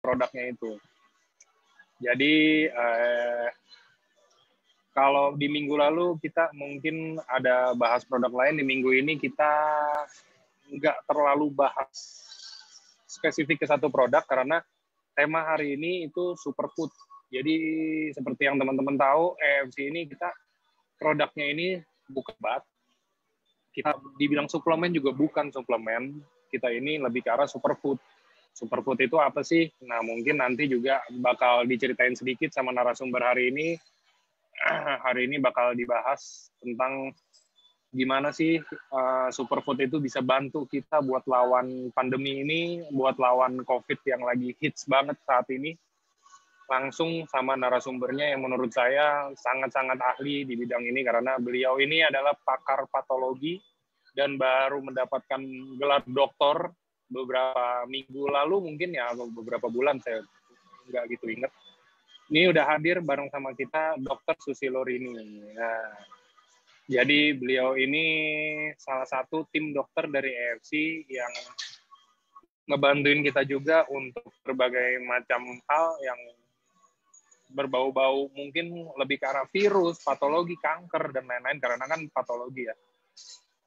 produknya itu. Jadi kalau di minggu lalu kita mungkin ada bahas produk lain, di minggu ini kita nggak terlalu bahas spesifik ke satu produk karena tema hari ini itu superfood. Jadi seperti yang teman-teman tahu, EFC ini kita produknya ini bukan obat. Kita dibilang suplemen juga bukan suplemen. Kita ini lebih ke arah superfood. Superfood itu apa sih? Nah, mungkin nanti juga bakal diceritain sedikit sama narasumber hari ini. Hari ini bakal dibahas tentang gimana sih superfood itu bisa bantu kita buat lawan pandemi ini, buat lawan COVID yang lagi hits banget saat ini. Langsung sama narasumbernya yang menurut saya sangat-sangat ahli di bidang ini karena beliau ini adalah pakar patologi dan baru mendapatkan gelar doktor beberapa minggu lalu mungkin ya, atau beberapa bulan, saya nggak gitu ingat. Ini udah hadir bareng sama kita Dr. Susilo Rini. Nah, jadi beliau ini salah satu tim dokter dari EFC yang ngebantuin kita juga untuk berbagai macam hal yang berbau-bau mungkin lebih ke arah virus, patologi, kanker, dan lain-lain karena kan patologi ya.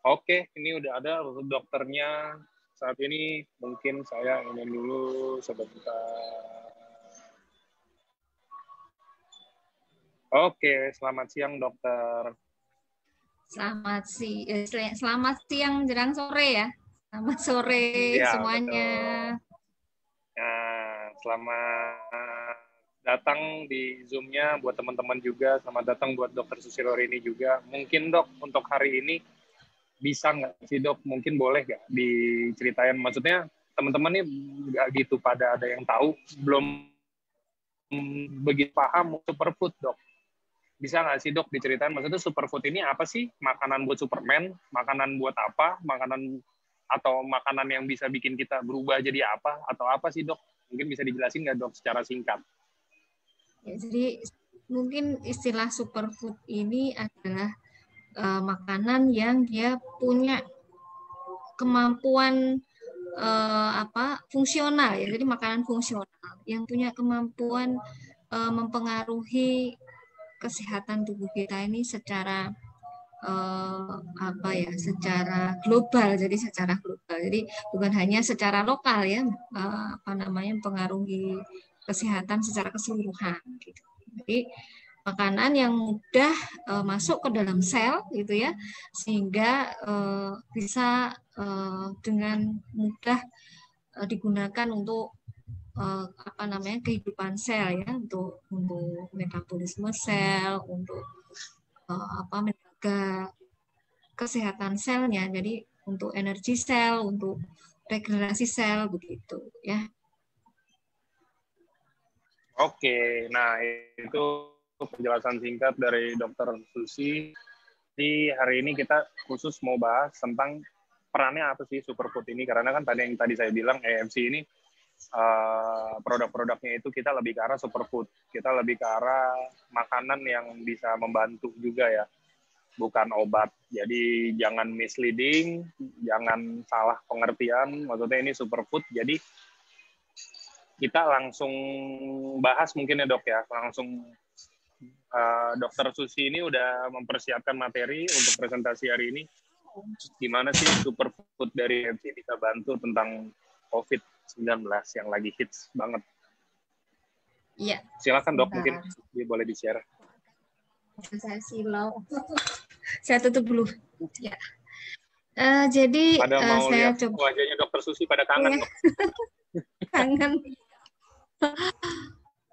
Oke, ini udah ada dokternya. Saat ini mungkin saya ingin dulu sebentar. Oke, selamat siang dokter. Selamat siang menjelang sore ya. Selamat sore ya, semuanya. Nah, selamat datang di Zoom-nya buat teman-teman juga. Selamat datang buat Dokter Susilo Rini juga. Mungkin dok, untuk hari ini bisa nggak sih dok? Mungkin boleh nggak diceritain? Maksudnya teman-teman ini nggak gitu pada ada yang tahu, belum begitu paham superfood dok. Bisa nggak sih dok diceritain? Maksudnya superfood ini apa sih? Makanan buat Superman? Makanan buat apa? Makanan atau makanan yang bisa bikin kita berubah jadi apa? Atau apa sih dok? Mungkin bisa dijelasin nggak dok secara singkat? Ya, jadi mungkin istilah superfood ini adalah makanan yang dia punya kemampuan fungsional ya. Jadi makanan fungsional yang punya kemampuan mempengaruhi kesehatan tubuh kita ini secara secara global. Jadi secara global. Jadi bukan hanya secara lokal ya, mempengaruhi kesehatan secara keseluruhan gitu. Jadi makanan yang mudah masuk ke dalam sel gitu ya, sehingga bisa dengan mudah digunakan untuk kehidupan sel ya, untuk metabolisme sel, untuk menjaga kesehatan selnya. Jadi untuk energi sel, untuk regenerasi sel begitu ya. Oke, nah itu penjelasan singkat dari Dokter Susi. Di hari ini kita khusus mau bahas tentang perannya apa sih superfood ini, karena kan tadi saya bilang EMC ini produk-produknya itu kita lebih ke arah superfood, kita lebih ke arah makanan yang bisa membantu juga ya, bukan obat. Jadi jangan misleading, jangan salah pengertian, maksudnya ini superfood. Jadi kita langsung bahas mungkin ya dok ya, langsung Dokter Susi ini udah mempersiapkan materi untuk presentasi hari ini. Gimana sih superfood dari EFC bisa bantu tentang COVID-19 yang lagi hits banget? Iya. Silakan dok, mungkin boleh di-share. Saya silau. Saya tutup dulu. Ya. Jadi mau saya lihat coba wajahnya Dokter Susi pada kangen. Ya. Kangen.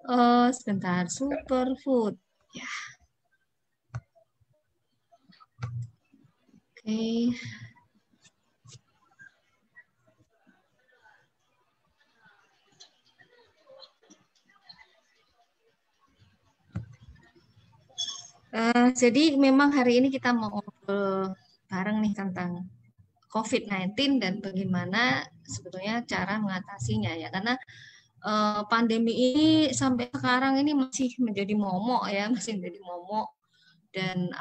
Oh, sebentar. Superfood. Ya. Oke. Jadi memang hari ini kita mau ngobrol bareng nih tentang COVID-19 dan bagaimana sebetulnya cara mengatasinya ya, karena pandemi ini sampai sekarang ini masih menjadi momok ya, masih menjadi momok. Dan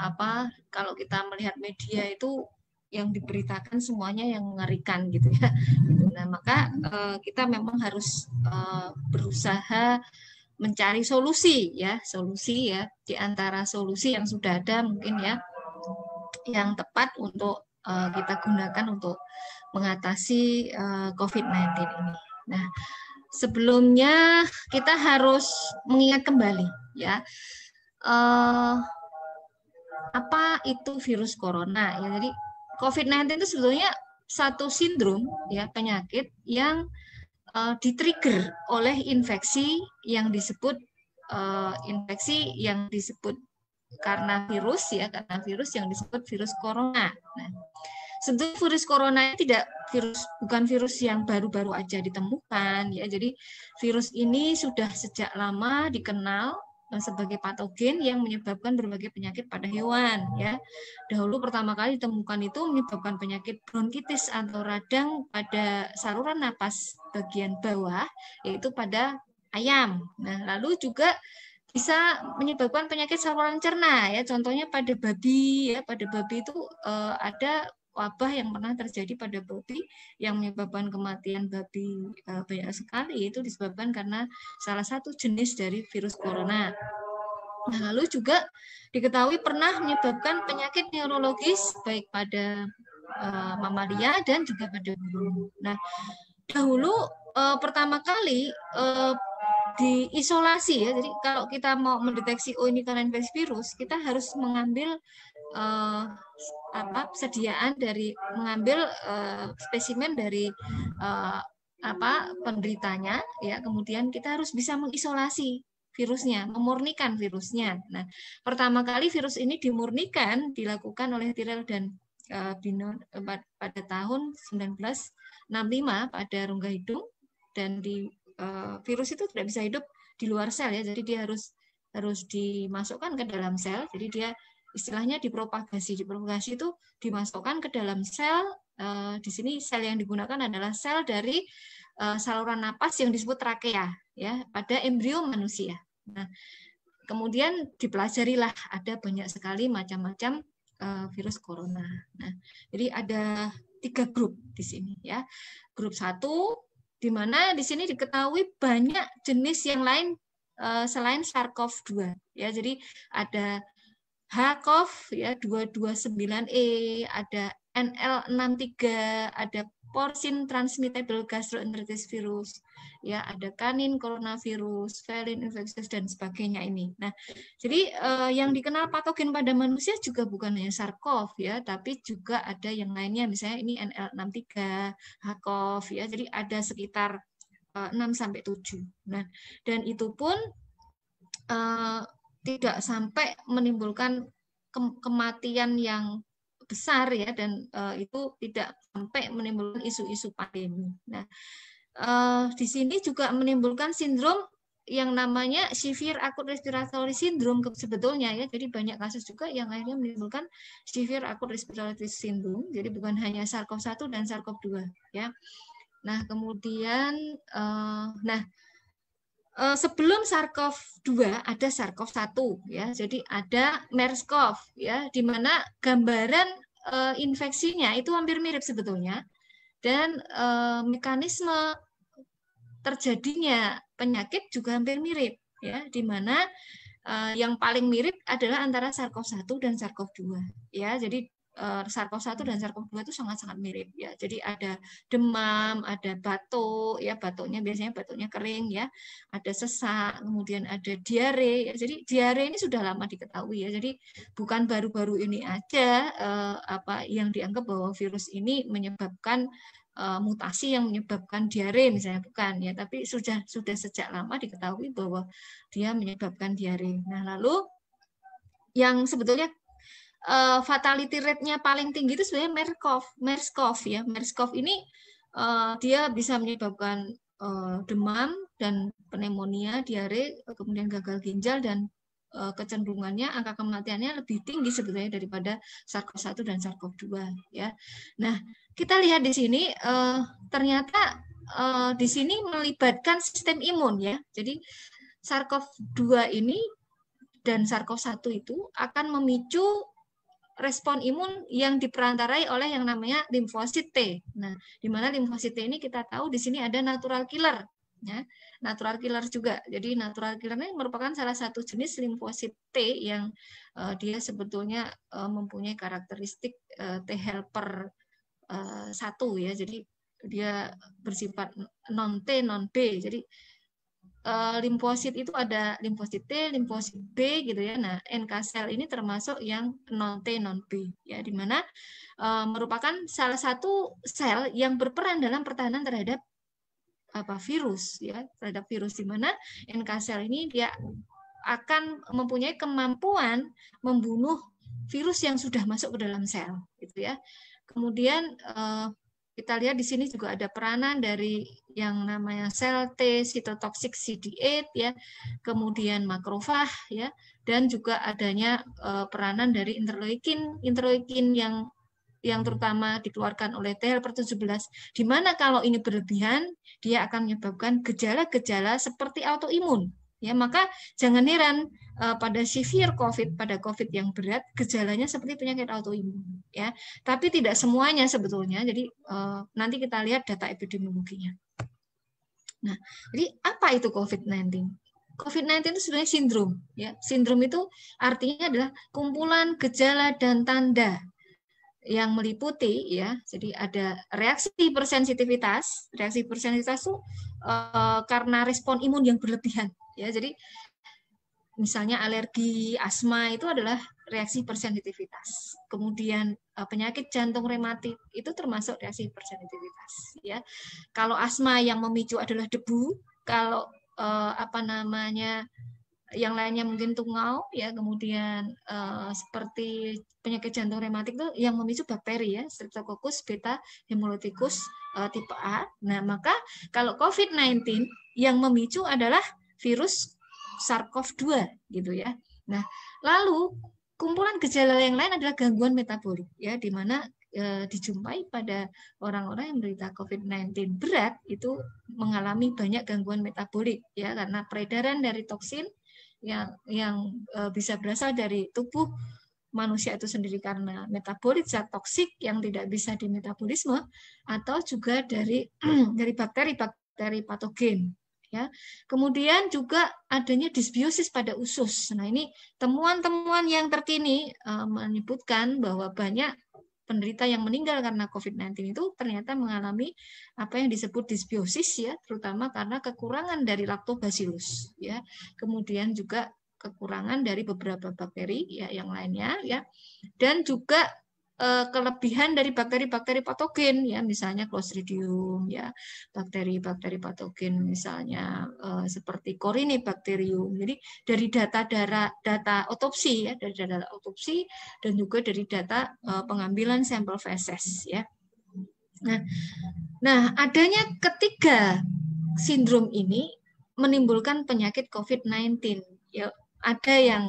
kalau kita melihat media itu yang diberitakan semuanya yang mengerikan gitu ya. Nah, maka kita memang harus berusaha mencari solusi ya di antara solusi yang sudah ada mungkin ya yang tepat untuk kita gunakan untuk mengatasi COVID-19 ini. Nah, sebelumnya kita harus mengingat kembali ya apa itu virus corona ya. Jadi COVID-19 itu sebetulnya satu sindrom ya, penyakit yang di-trigger oleh infeksi yang disebut karena virus yang disebut virus corona. Nah, sebetulnya virus corona bukan virus yang baru-baru aja ditemukan ya. Jadi virus ini sudah sejak lama dikenal sebagai patogen yang menyebabkan berbagai penyakit pada hewan ya. Dahulu pertama kali ditemukan itu menyebabkan penyakit bronkitis atau radang pada saluran napas bagian bawah, yaitu pada ayam. Nah, lalu juga bisa menyebabkan penyakit saluran cerna ya. Contohnya pada babi ya. Pada babi itu ada wabah yang pernah terjadi pada babi yang menyebabkan kematian babi banyak sekali, itu disebabkan karena salah satu jenis dari virus corona. Nah, lalu juga diketahui pernah menyebabkan penyakit neurologis baik pada mamalia dan juga pada burung. Nah, dahulu pertama kali diisolasi ya. Jadi kalau kita mau mendeteksi ini karena infeksi virus, kita harus mengambil mengambil spesimen dari penderitanya ya, kemudian kita harus bisa mengisolasi virusnya, memurnikan virusnya. Nah, pertama kali virus ini dilakukan oleh Tyrrell dan Binon pada tahun 1965 pada rongga hidung, dan virus itu tidak bisa hidup di luar sel ya, jadi dia harus dimasukkan ke dalam sel. Jadi dia istilahnya dipropagasi itu dimasukkan ke dalam sel. Di sini sel yang digunakan adalah sel dari saluran napas yang disebut trakea ya pada embrio manusia. Nah, kemudian dipelajarilah ada banyak sekali macam-macam virus corona. Nah, jadi ada 3 grup di sini ya. Grup 1 di mana di sini diketahui banyak jenis yang lain selain SARS-CoV-2 ya. Jadi ada HCoV ya 229E, ada NL63, ada porcine transmittable gastroenteritis virus, ya ada canin coronavirus, felin infectious dan sebagainya ini. Nah, jadi yang dikenal patogen pada manusia juga bukan hanya SARS-CoV ya, tapi juga ada yang lainnya, misalnya ini NL63, HCoV ya. Jadi ada sekitar 6 sampai 7. Nah, dan itu pun tidak sampai menimbulkan kematian yang besar ya, dan itu tidak sampai menimbulkan isu-isu pandemi. Nah, di sini juga menimbulkan sindrom yang namanya severe acute respiratory syndrome sebetulnya ya. Jadi banyak kasus juga yang akhirnya menimbulkan severe acute respiratory syndrome. Jadi bukan hanya SARS-CoV-1 dan SARS-CoV-2 ya. Nah, kemudian sebelum SARS-CoV-2 ada SARS-CoV-1 ya. Jadi ada MERS-CoV ya, di mana gambaran infeksinya itu hampir mirip sebetulnya, dan mekanisme terjadinya penyakit juga hampir mirip ya, di mana yang paling mirip adalah antara SARS-CoV-1 dan SARS-CoV-2 ya. Jadi SARS-CoV-1 dan SARS-CoV-2 itu sangat-sangat mirip ya. Jadi ada demam, ada batuk ya, batuknya biasanya batuknya kering ya, ada sesak, kemudian ada diare ya. Jadi diare ini sudah lama diketahui ya. Jadi bukan baru-baru ini aja yang dianggap bahwa virus ini menyebabkan mutasi yang menyebabkan diare misalnya, bukan ya, tapi sudah sejak lama diketahui bahwa dia menyebabkan diare. Nah, lalu yang sebetulnya fatality rate-nya paling tinggi itu sebenarnya MERS-CoV ya. MERS-CoV ini dia bisa menyebabkan demam dan pneumonia, diare, kemudian gagal ginjal, dan kecenderungannya angka kematiannya lebih tinggi sebetulnya daripada SARS-CoV-1 dan SARS-CoV-2 ya. Nah, kita lihat di sini ternyata di sini melibatkan sistem imun ya. Jadi SARS-CoV-2 ini dan SARS-CoV-1 itu akan memicu respon imun yang diperantarai oleh yang namanya limfosit T. Nah, di mana limfosit T ini kita tahu di sini ada natural killer, ya, natural killer juga. Jadi natural killer ini merupakan salah satu jenis limfosit T yang dia sebetulnya mempunyai karakteristik T helper 1 ya. Jadi dia bersifat non T non B. Jadi limfosit itu ada limfosit T, limfosit B gitu ya. Nah, NK cell ini termasuk yang non T, non B ya, di mana merupakan salah satu sel yang berperan dalam pertahanan terhadap virus ya, terhadap virus, di mana NK cell ini dia akan mempunyai kemampuan membunuh virus yang sudah masuk ke dalam sel gitu ya. Kemudian kita lihat di sini juga ada peranan dari yang namanya sel T sitotoksik CD8 ya, kemudian makrofag ya, dan juga adanya peranan dari interleukin yang terutama dikeluarkan oleh T helper 17, di mana kalau ini berlebihan dia akan menyebabkan gejala-gejala seperti autoimun. Ya, maka jangan heran pada severe COVID, pada COVID yang berat, gejalanya seperti penyakit autoimun. Ya, tapi tidak semuanya sebetulnya. Jadi nanti kita lihat data epidemiologinya. Nah, jadi apa itu COVID-19? COVID-19 itu sebenarnya sindrom. Ya, sindrom itu artinya adalah kumpulan gejala dan tanda yang meliputi ya, jadi ada reaksi hipersensitivitas. Reaksi hipersensitivitas itu karena respon imun yang berlebihan ya. Jadi misalnya alergi, asma itu adalah reaksi hipersensitivitas. Kemudian penyakit jantung rematik itu termasuk reaksi hipersensitivitas ya. Kalau asma yang memicu adalah debu, kalau yang lainnya mungkin tungau ya, kemudian seperti penyakit jantung rematik itu yang memicu bakteri ya, Streptococcus beta hemolyticus tipe A. Nah, maka kalau COVID-19 yang memicu adalah virus SARS-CoV-2 gitu ya. Nah, lalu kumpulan gejala yang lain adalah gangguan metabolik ya, di mana dijumpai pada orang-orang yang menderita COVID-19 berat itu mengalami banyak gangguan metabolik ya, karena peredaran dari toksin yang bisa berasal dari tubuh manusia itu sendiri karena metabolit zat toksik yang tidak bisa dimetabolisme, atau juga dari bakteri patogen ya. Kemudian juga adanya disbiosis pada usus. Nah, ini temuan-temuan yang terkini menyebutkan bahwa banyak penderita yang meninggal karena COVID-19 itu ternyata mengalami apa yang disebut disbiosis ya, terutama karena kekurangan dari lactobacillus ya. Kemudian juga kekurangan dari beberapa bakteri ya yang lainnya ya. Dan juga kelebihan dari bakteri-bakteri patogen ya, misalnya Clostridium ya, bakteri-bakteri patogen misalnya seperti Corynebacterium. Jadi dari data otopsi ya, dari data otopsi dan juga dari data pengambilan sampel feses ya. Nah, adanya ketiga sindrom ini menimbulkan penyakit COVID-19 ya. Ada yang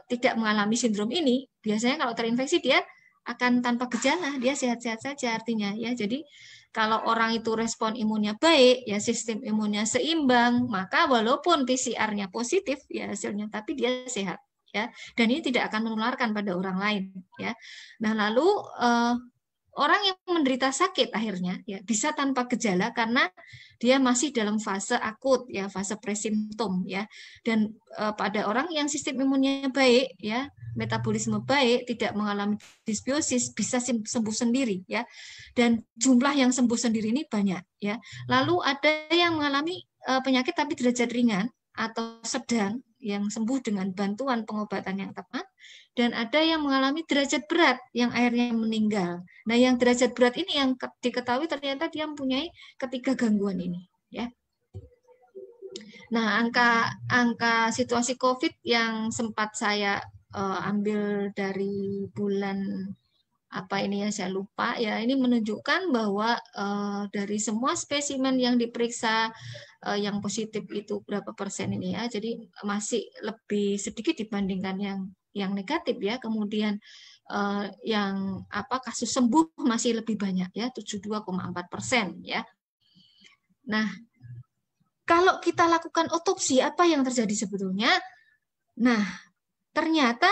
tidak mengalami sindrom ini, biasanya kalau terinfeksi dia akan tanpa gejala, dia sehat-sehat saja artinya ya. Jadi kalau orang itu respon imunnya baik, ya sistem imunnya seimbang, maka walaupun PCR-nya positif ya hasilnya, tapi dia sehat ya. Dan ini tidak akan menularkan pada orang lain ya. Nah, lalu orang yang menderita sakit akhirnya ya bisa tanpa gejala karena dia masih dalam fase akut ya, fase presimptom ya. Dan pada orang yang sistem imunnya baik ya, metabolisme baik, tidak mengalami disbiosis, bisa sembuh sendiri ya. Dan jumlah yang sembuh sendiri ini banyak ya. Lalu ada yang mengalami penyakit tapi derajat ringan atau sedang yang sembuh dengan bantuan pengobatan yang tepat, dan ada yang mengalami derajat berat yang akhirnya meninggal. Nah, yang derajat berat ini yang diketahui ternyata dia mempunyai ketiga gangguan ini ya. Nah, angka situasi COVID yang sempat saya ambil dari bulan apa ini ya, saya lupa ya, ini menunjukkan bahwa dari semua spesimen yang diperiksa yang positif itu berapa persen ini ya, jadi masih lebih sedikit dibandingkan yang negatif ya. Kemudian yang kasus sembuh masih lebih banyak ya, 72,4% ya. Nah, kalau kita lakukan otopsi, apa yang terjadi sebetulnya? Nah, ternyata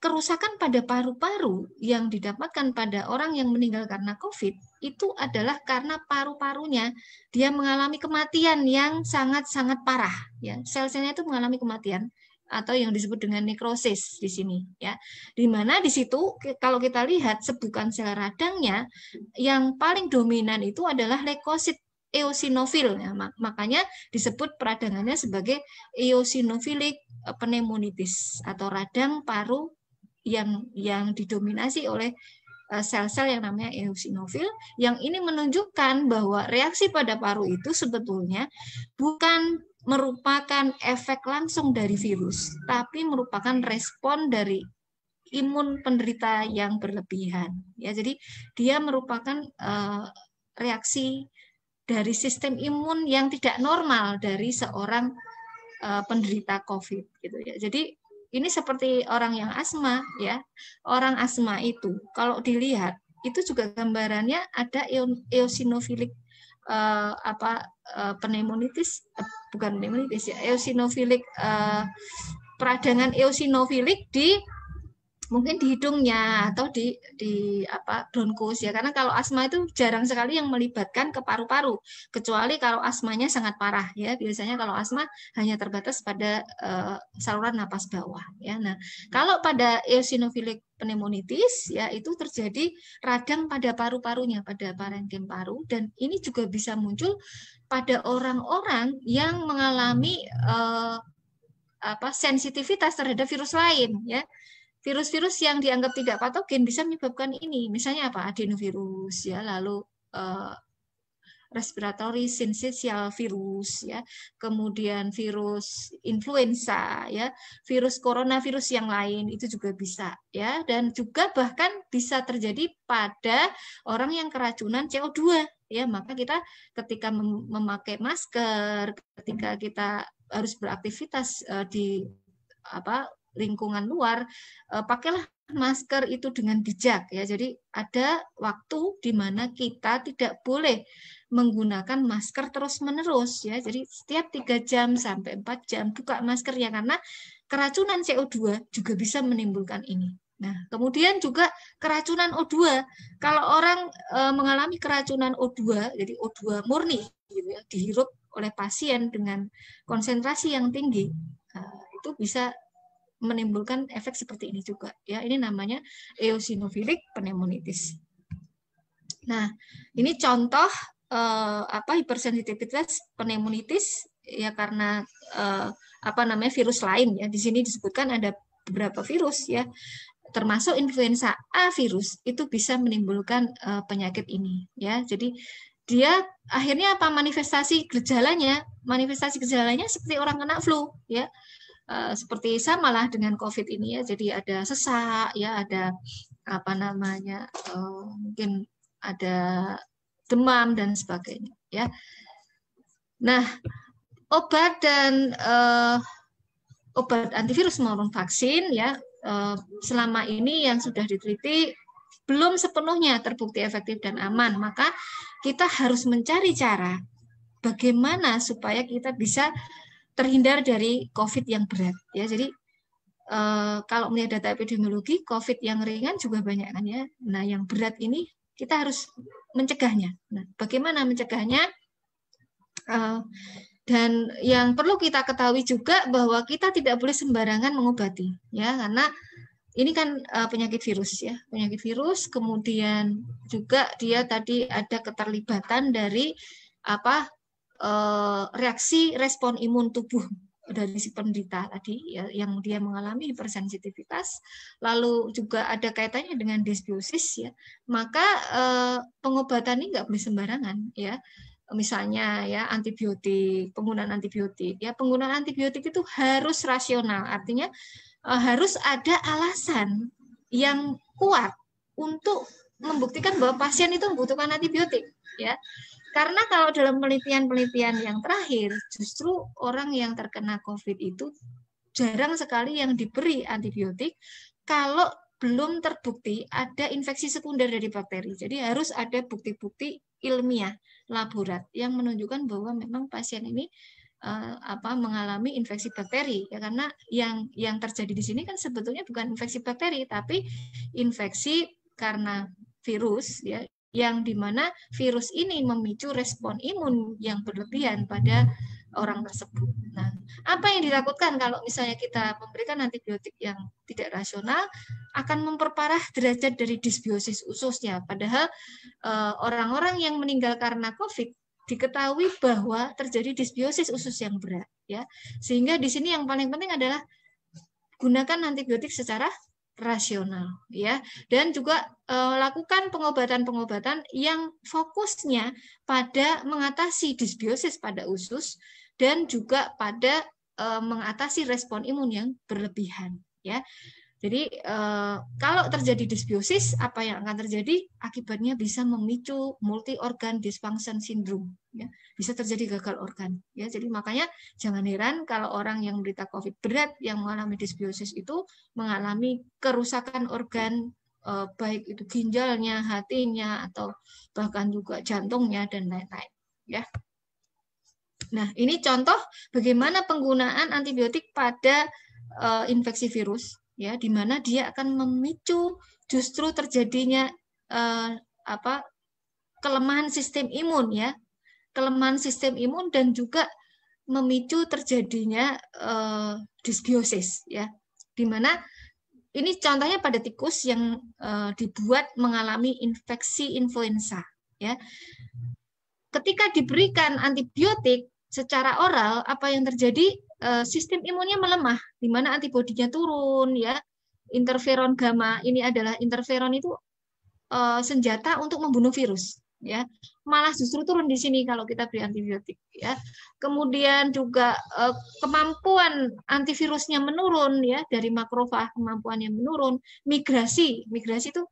kerusakan pada paru-paru yang didapatkan pada orang yang meninggal karena COVID itu adalah karena paru-parunya dia mengalami kematian yang sangat-sangat parah, ya. Sel-selnya itu mengalami kematian atau yang disebut dengan nekrosis di sini, ya. Di mana di situ kalau kita lihat sebukan sel radangnya yang paling dominan itu adalah leukosit eosinofil, ya. Makanya disebut peradangannya sebagai eosinofilik pneumonitis atau radang paru yang didominasi oleh sel-sel yang namanya eosinofil, yang ini menunjukkan bahwa reaksi pada paru itu sebetulnya bukan merupakan efek langsung dari virus, tapi merupakan respon dari imun penderita yang berlebihan. Ya, jadi dia merupakan reaksi dari sistem imun yang tidak normal dari seorang penderita COVID, gitu ya. Jadi ini seperti orang yang asma, ya. Orang asma itu kalau dilihat itu juga gambarannya ada eosinofilik pneumonitis, bukan pneumonitis ya, eosinofilik peradangan eosinofilik di mungkin di hidungnya atau di bronkus, ya, karena kalau asma itu jarang sekali yang melibatkan ke paru-paru, kecuali kalau asmanya sangat parah, ya. Biasanya kalau asma hanya terbatas pada saluran napas bawah, ya. Nah, kalau pada eosinofilik pneumonitis, ya, itu terjadi radang pada paru-parunya, pada parenkim paru, dan ini juga bisa muncul pada orang-orang yang mengalami sensitivitas terhadap virus lain, ya. Virus-virus yang dianggap tidak patogen bisa menyebabkan ini. Misalnya apa? Adenovirus, ya, lalu respiratory syncytial virus, ya, kemudian virus influenza, ya, virus coronavirus yang lain itu juga bisa, ya, dan juga bahkan bisa terjadi pada orang yang keracunan CO2, ya. Maka kita ketika memakai masker, ketika kita harus beraktivitas di lingkungan luar, pakailah masker itu dengan bijak, ya. Jadi ada waktu di mana kita tidak boleh menggunakan masker terus-menerus, ya. Jadi setiap 3 jam sampai 4 jam buka maskernya, karena keracunan CO2 juga bisa menimbulkan ini. Nah, kemudian juga keracunan O2. Kalau orang mengalami keracunan O2, jadi O2 murni, gitu ya, dihirup oleh pasien dengan konsentrasi yang tinggi, itu bisa menimbulkan efek seperti ini juga, ya. Ini namanya eosinofilik pneumonitis. Nah, ini contoh hipersensitivitas pneumonitis, ya, karena virus lain, ya. Di sini disebutkan ada beberapa virus, ya, termasuk influenza A virus itu bisa menimbulkan penyakit ini, ya. Jadi dia akhirnya manifestasi gejalanya seperti orang kena flu, ya. Seperti samalah dengan COVID ini, ya. Jadi ada sesak, ya, ada mungkin ada demam dan sebagainya, ya. Nah, obat dan obat antivirus maupun vaksin, ya, selama ini yang sudah diteliti belum sepenuhnya terbukti efektif dan aman. Maka kita harus mencari cara bagaimana supaya kita bisa terhindar dari COVID yang berat, ya. Jadi kalau melihat data epidemiologi, COVID yang ringan juga banyak, kan, ya. Nah, yang berat ini kita harus mencegahnya. Nah, bagaimana mencegahnya? Dan yang perlu kita ketahui juga bahwa kita tidak boleh sembarangan mengobati, ya, karena ini kan penyakit virus, ya, penyakit virus. Kemudian juga dia tadi ada keterlibatan dari reaksi respon imun tubuh dari si penderita tadi, ya, yang dia mengalami hipersensitivitas, lalu juga ada kaitannya dengan dysbiosis, ya. Maka pengobatan ini nggak boleh sembarangan, ya. Misalnya, ya, antibiotik, penggunaan antibiotik, ya, penggunaan antibiotik itu harus rasional, artinya harus ada alasan yang kuat untuk membuktikan bahwa pasien itu membutuhkan antibiotik, ya. Karena kalau dalam penelitian-penelitian yang terakhir, justru orang yang terkena COVID itu jarang sekali yang diberi antibiotik kalau belum terbukti ada infeksi sekunder dari bakteri. Jadi harus ada bukti-bukti ilmiah, laborat, yang menunjukkan bahwa memang pasien ini mengalami infeksi bakteri ya, karena yang terjadi di sini kan sebetulnya bukan infeksi bakteri tapi infeksi karena virus ya, yang dimana virus ini memicu respon imun yang berlebihan pada orang tersebut. Nah, apa yang ditakutkan kalau misalnya kita memberikan antibiotik yang tidak rasional akan memperparah derajat dari disbiosis ususnya. Padahal orang-orang yang meninggal karena COVID diketahui bahwa terjadi disbiosis usus yang berat ya. Sehingga di sini yang paling penting adalah gunakan antibiotik secara rasional ya, dan juga lakukan pengobatan-pengobatan yang fokusnya pada mengatasi disbiosis pada usus dan juga pada mengatasi respon imun yang berlebihan ya. Jadi kalau terjadi disbiosis, apa yang akan terjadi? Akibatnya bisa memicu multi organ dysfunction syndrome, ya. Bisa terjadi gagal organ. Ya, jadi makanya jangan heran kalau orang yang menderita COVID berat yang mengalami disbiosis itu mengalami kerusakan organ, baik itu ginjalnya, hatinya, atau bahkan juga jantungnya dan lain-lain. Ya. Nah, ini contoh bagaimana penggunaan antibiotik pada infeksi virus. Ya, di mana dia akan memicu justru terjadinya kelemahan sistem imun ya, kelemahan sistem imun dan juga memicu terjadinya disbiosis ya, di mana ini contohnya pada tikus yang dibuat mengalami infeksi influenza ya. Ketika diberikan antibiotik secara oral, apa yang terjadi? Sistem imunnya melemah, di mana antibodinya turun, ya. Interferon gamma ini adalah interferon itu senjata untuk membunuh virus, ya. Malah justru turun di sini kalau kita beri antibiotik, ya. Kemudian juga kemampuan antivirusnya menurun, ya, dari makrofag kemampuannya menurun. Migrasi itu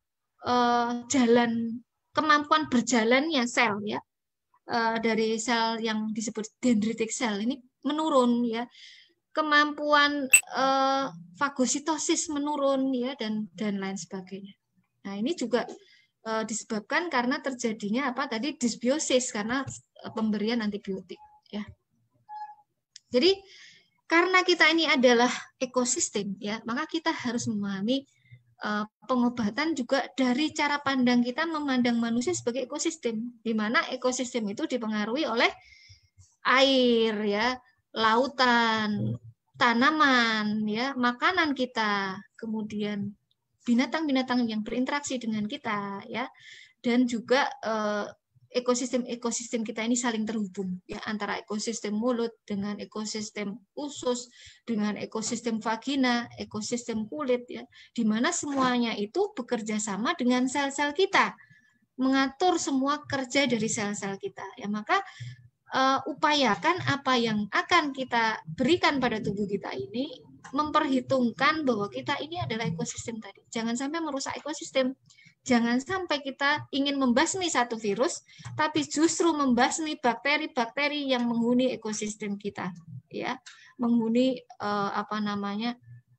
jalan kemampuan berjalannya sel, ya. Dari sel yang disebut dendritic cell ini menurun ya, kemampuan fagositosis menurun ya, dan lain sebagainya. Nah, ini juga disebabkan karena terjadinya tadi disbiosis karena pemberian antibiotik ya. Jadi karena kita ini adalah ekosistem ya, maka kita harus memahami pengobatan juga dari cara pandang kita memandang manusia sebagai ekosistem, di mana ekosistem itu dipengaruhi oleh air ya, lautan, tanaman ya, makanan kita, kemudian binatang-binatang yang berinteraksi dengan kita ya, dan juga ekosistem kita ini saling terhubung ya, antara ekosistem mulut dengan ekosistem usus dengan ekosistem vagina, ekosistem kulit ya, di mana semuanya itu bekerja sama dengan sel-sel kita, mengatur semua kerja dari sel-sel kita ya. Maka upayakan apa yang akan kita berikan pada tubuh kita ini memperhitungkan bahwa kita ini adalah ekosistem tadi. Jangan sampai merusak ekosistem. Jangan sampai kita ingin membasmi satu virus, tapi justru membasmi bakteri-bakteri yang menghuni ekosistem kita, ya, menghuni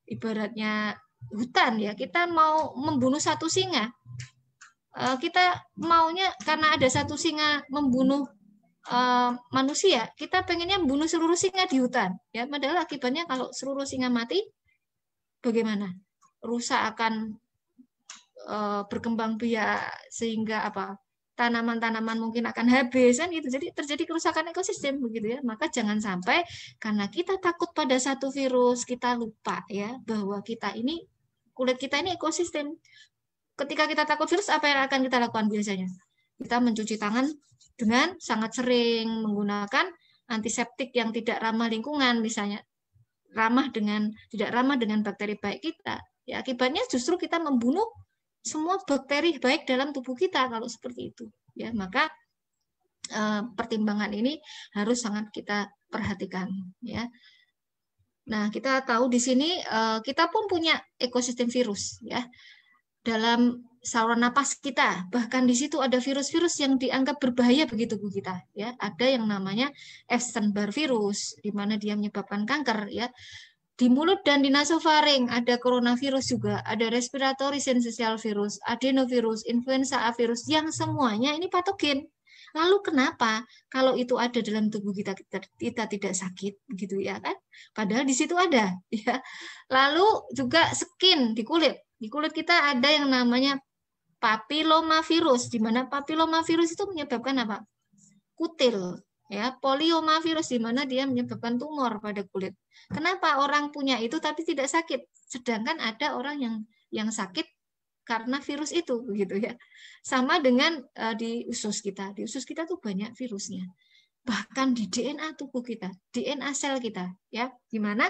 ibaratnya hutan ya. Kita mau membunuh satu singa, kita maunya karena ada satu singa membunuh manusia, kita pengennya membunuh seluruh singa di hutan, ya. Padahal akibatnya kalau seluruh singa mati, bagaimana? Rusak akan berkembang biak sehingga tanaman-tanaman mungkin akan habis kan gitu. Jadi terjadi kerusakan ekosistem begitu ya. Maka jangan sampai karena kita takut pada satu virus kita lupa ya bahwa kita ini, kulit kita ini ekosistem. Ketika kita takut virus, apa yang akan kita lakukan biasanya? Kita mencuci tangan dengan sangat sering, menggunakan antiseptik yang tidak ramah lingkungan misalnya, tidak ramah dengan bakteri baik kita. Ya, akibatnya justru kita membunuh semua bakteri baik dalam tubuh kita kalau seperti itu. Ya, maka pertimbangan ini harus sangat kita perhatikan. Ya. Nah, kita tahu di sini kita pun punya ekosistem virus. Ya. Dalam saluran napas kita, bahkan di situ ada virus-virus yang dianggap berbahaya bagi tubuh kita. Ya, ada yang namanya Epstein-Barr virus, di mana dia menyebabkan kanker. Ya. Di mulut dan di nasofaring ada coronavirus juga, ada respiratory syncytial virus, adenovirus, influenza A virus, yang semuanya ini patogen. Lalu kenapa kalau itu ada dalam tubuh kita tidak sakit gitu ya kan? Padahal di situ ada ya. Lalu juga skin di kulit. Di kulit kita ada yang namanya papilomavirus, di mana papilomavirus itu menyebabkan apa? Kutil ya, poliomavirus di mana dia menyebabkan tumor pada kulit. Kenapa orang punya itu tapi tidak sakit, sedangkan ada orang yang sakit karena virus itu begitu ya. Sama dengan di usus kita. Di usus kita tuh banyak virusnya. Bahkan di DNA tubuh kita, DNA sel kita ya, di mana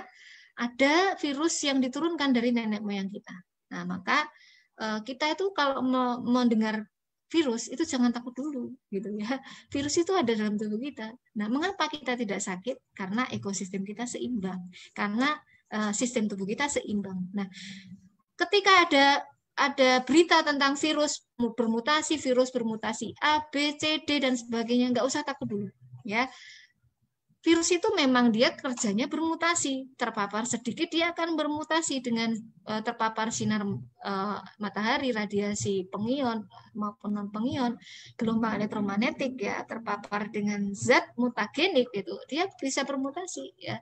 ada virus yang diturunkan dari nenek moyang kita. Nah, maka kita itu kalau mendengar virus itu jangan takut dulu gitu ya. Virus itu ada dalam tubuh kita. Nah, mengapa kita tidak sakit? Karena ekosistem kita seimbang. Karena sistem tubuh kita seimbang. Nah, ketika ada berita tentang virus bermutasi A, B, C, D dan sebagainya, nggak usah takut dulu ya. Virus itu memang dia kerjanya bermutasi, terpapar sedikit dia akan bermutasi dengan terpapar sinar matahari, radiasi pengion maupun non pengion, gelombang elektromagnetik ya, terpapar dengan zat mutagenik itu, dia bisa bermutasi ya.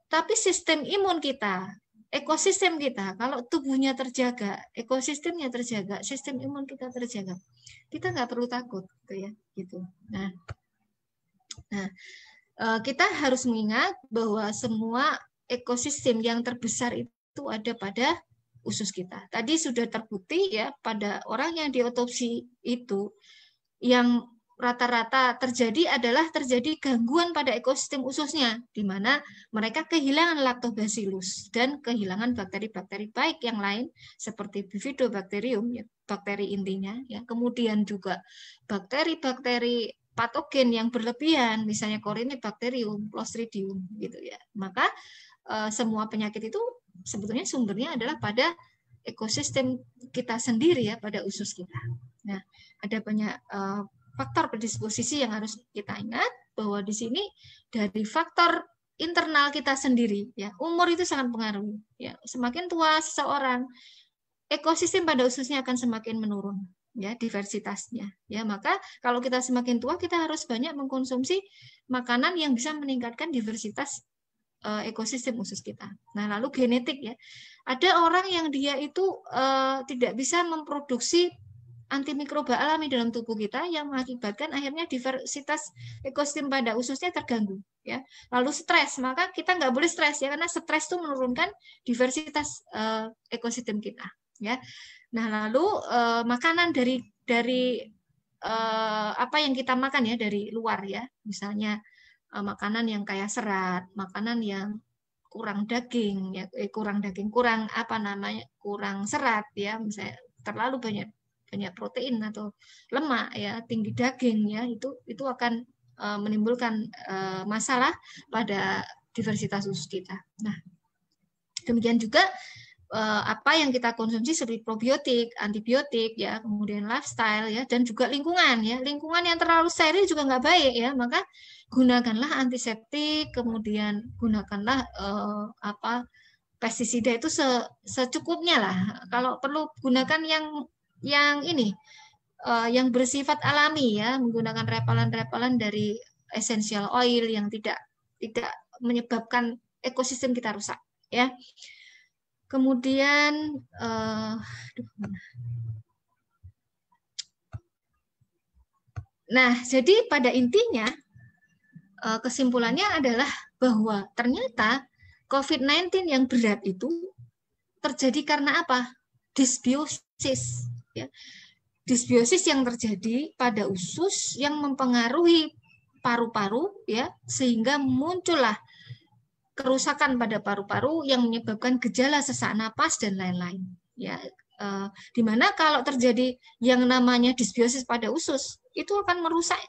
Tapi sistem imun kita, ekosistem kita, kalau tubuhnya terjaga, ekosistemnya terjaga, sistem imun kita terjaga, kita nggak perlu takut gitu ya, gitu. Nah, kita harus mengingat bahwa semua ekosistem yang terbesar itu ada pada usus kita. Tadi sudah terbukti ya pada orang yang diotopsi itu, yang rata-rata terjadi adalah terjadi gangguan pada ekosistem ususnya, di mana mereka kehilangan lactobacillus dan kehilangan bakteri-bakteri baik yang lain seperti bifidobakterium, ya, bakteri intinya, ya. Kemudian juga bakteri-bakteri patogen yang berlebihan, misalnya Corynebacterium, Clostridium, gitu ya. Maka semua penyakit itu sebetulnya sumbernya adalah pada ekosistem kita sendiri ya, pada usus kita. Nah, ada banyak faktor predisposisi yang harus kita ingat, bahwa di sini dari faktor internal kita sendiri ya, umur itu sangat pengaruh ya. Semakin tua seseorang, ekosistem pada ususnya akan semakin menurun ya, diversitasnya ya. Maka kalau kita semakin tua, kita harus banyak mengkonsumsi makanan yang bisa meningkatkan diversitas ekosistem usus kita. Nah, lalu genetik ya, ada orang yang dia itu tidak bisa memproduksi antimikroba alami dalam tubuh kita yang mengakibatkan akhirnya diversitas ekosistem pada ususnya terganggu ya. Lalu stres, maka kita nggak boleh stres ya, karena stres itu menurunkan diversitas ekosistem kita ya. Nah, lalu makanan dari apa yang kita makan ya dari luar ya, misalnya makanan yang kaya serat, makanan yang kurang daging ya, kurang serat ya, misalnya terlalu banyak protein atau lemak ya, tinggi daging ya, itu akan menimbulkan masalah pada diversitas usus kita. Nah, demikian juga apa yang kita konsumsi seperti probiotik, antibiotik ya, kemudian lifestyle ya, dan juga lingkungan ya. Lingkungan yang terlalu steril juga nggak baik ya, maka gunakanlah antiseptik, kemudian gunakanlah pestisida itu secukupnya lah. Kalau perlu gunakan yang ini yang bersifat alami ya, menggunakan repelan dari essential oil yang tidak menyebabkan ekosistem kita rusak ya. Kemudian nah, jadi pada intinya kesimpulannya adalah bahwa ternyata COVID-19 yang berat itu terjadi karena apa? Disbiosis ya. Disbiosis yang terjadi pada usus yang mempengaruhi paru-paru ya, sehingga muncullah kerusakan pada paru-paru yang menyebabkan gejala sesak napas dan lain-lain ya. Dimana kalau terjadi yang namanya disbiosis pada usus, itu akan merusak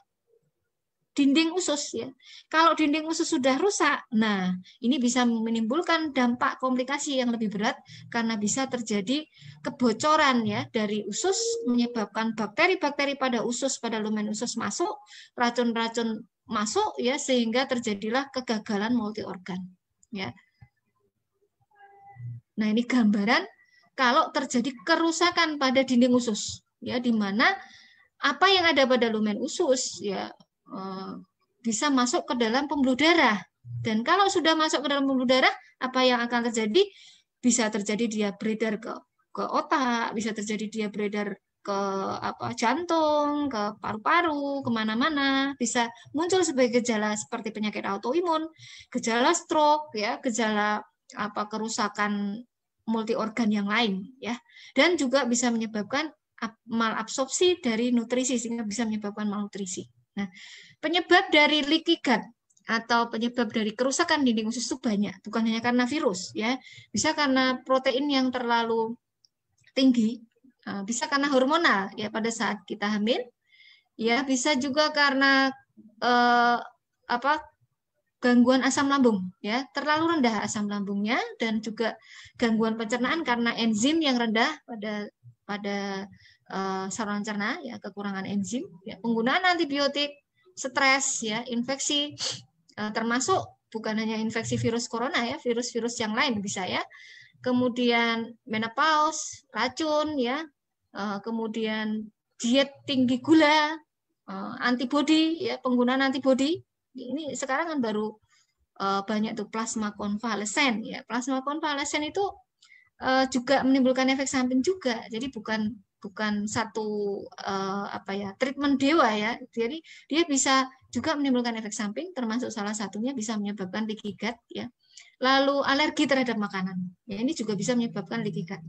dinding usus ya. Kalau dinding usus sudah rusak, nah ini bisa menimbulkan dampak komplikasi yang lebih berat karena bisa terjadi kebocoran ya dari usus, menyebabkan bakteri-bakteri pada usus, pada lumen usus masuk, racun-racun masuk ya, sehingga terjadilah kegagalan multi organ ya. Nah, ini gambaran kalau terjadi kerusakan pada dinding usus ya, di mana apa yang ada pada lumen usus ya bisa masuk ke dalam pembuluh darah. Dan kalau sudah masuk ke dalam pembuluh darah, apa yang akan terjadi? Bisa terjadi dia beredar ke otak, bisa terjadi dia beredar ke jantung, ke paru-paru, kemana-mana, bisa muncul sebagai gejala seperti penyakit autoimun, gejala stroke, ya, gejala kerusakan multi organ yang lain, ya, dan juga bisa menyebabkan malabsorpsi dari nutrisi sehingga bisa menyebabkan malnutrisi. Nah, penyebab dari leaky gut atau penyebab dari kerusakan dinding usus itu banyak, bukan hanya karena virus, ya, bisa karena protein yang terlalu tinggi, bisa karena hormonal, ya, pada saat kita hamil, ya, bisa juga karena gangguan asam lambung, ya, terlalu rendah asam lambungnya, dan juga gangguan pencernaan karena enzim yang rendah pada saluran cerna, ya, kekurangan enzim, ya, penggunaan antibiotik, stres, ya, infeksi, termasuk bukan hanya infeksi virus corona, ya, virus-virus yang lain bisa, ya, kemudian menopause, racun, ya, kemudian diet tinggi gula, antibodi, ya, penggunaan antibodi. Ini sekarang kan baru banyak tuh plasma konvalesen, ya, plasma konvalesen itu juga menimbulkan efek samping juga. Jadi bukan satu treatment dewa, ya. Jadi dia bisa juga menimbulkan efek samping, termasuk salah satunya bisa menyebabkan leaky gut, ya. Lalu alergi terhadap makanan, ya, ini juga bisa menyebabkan leaky gut.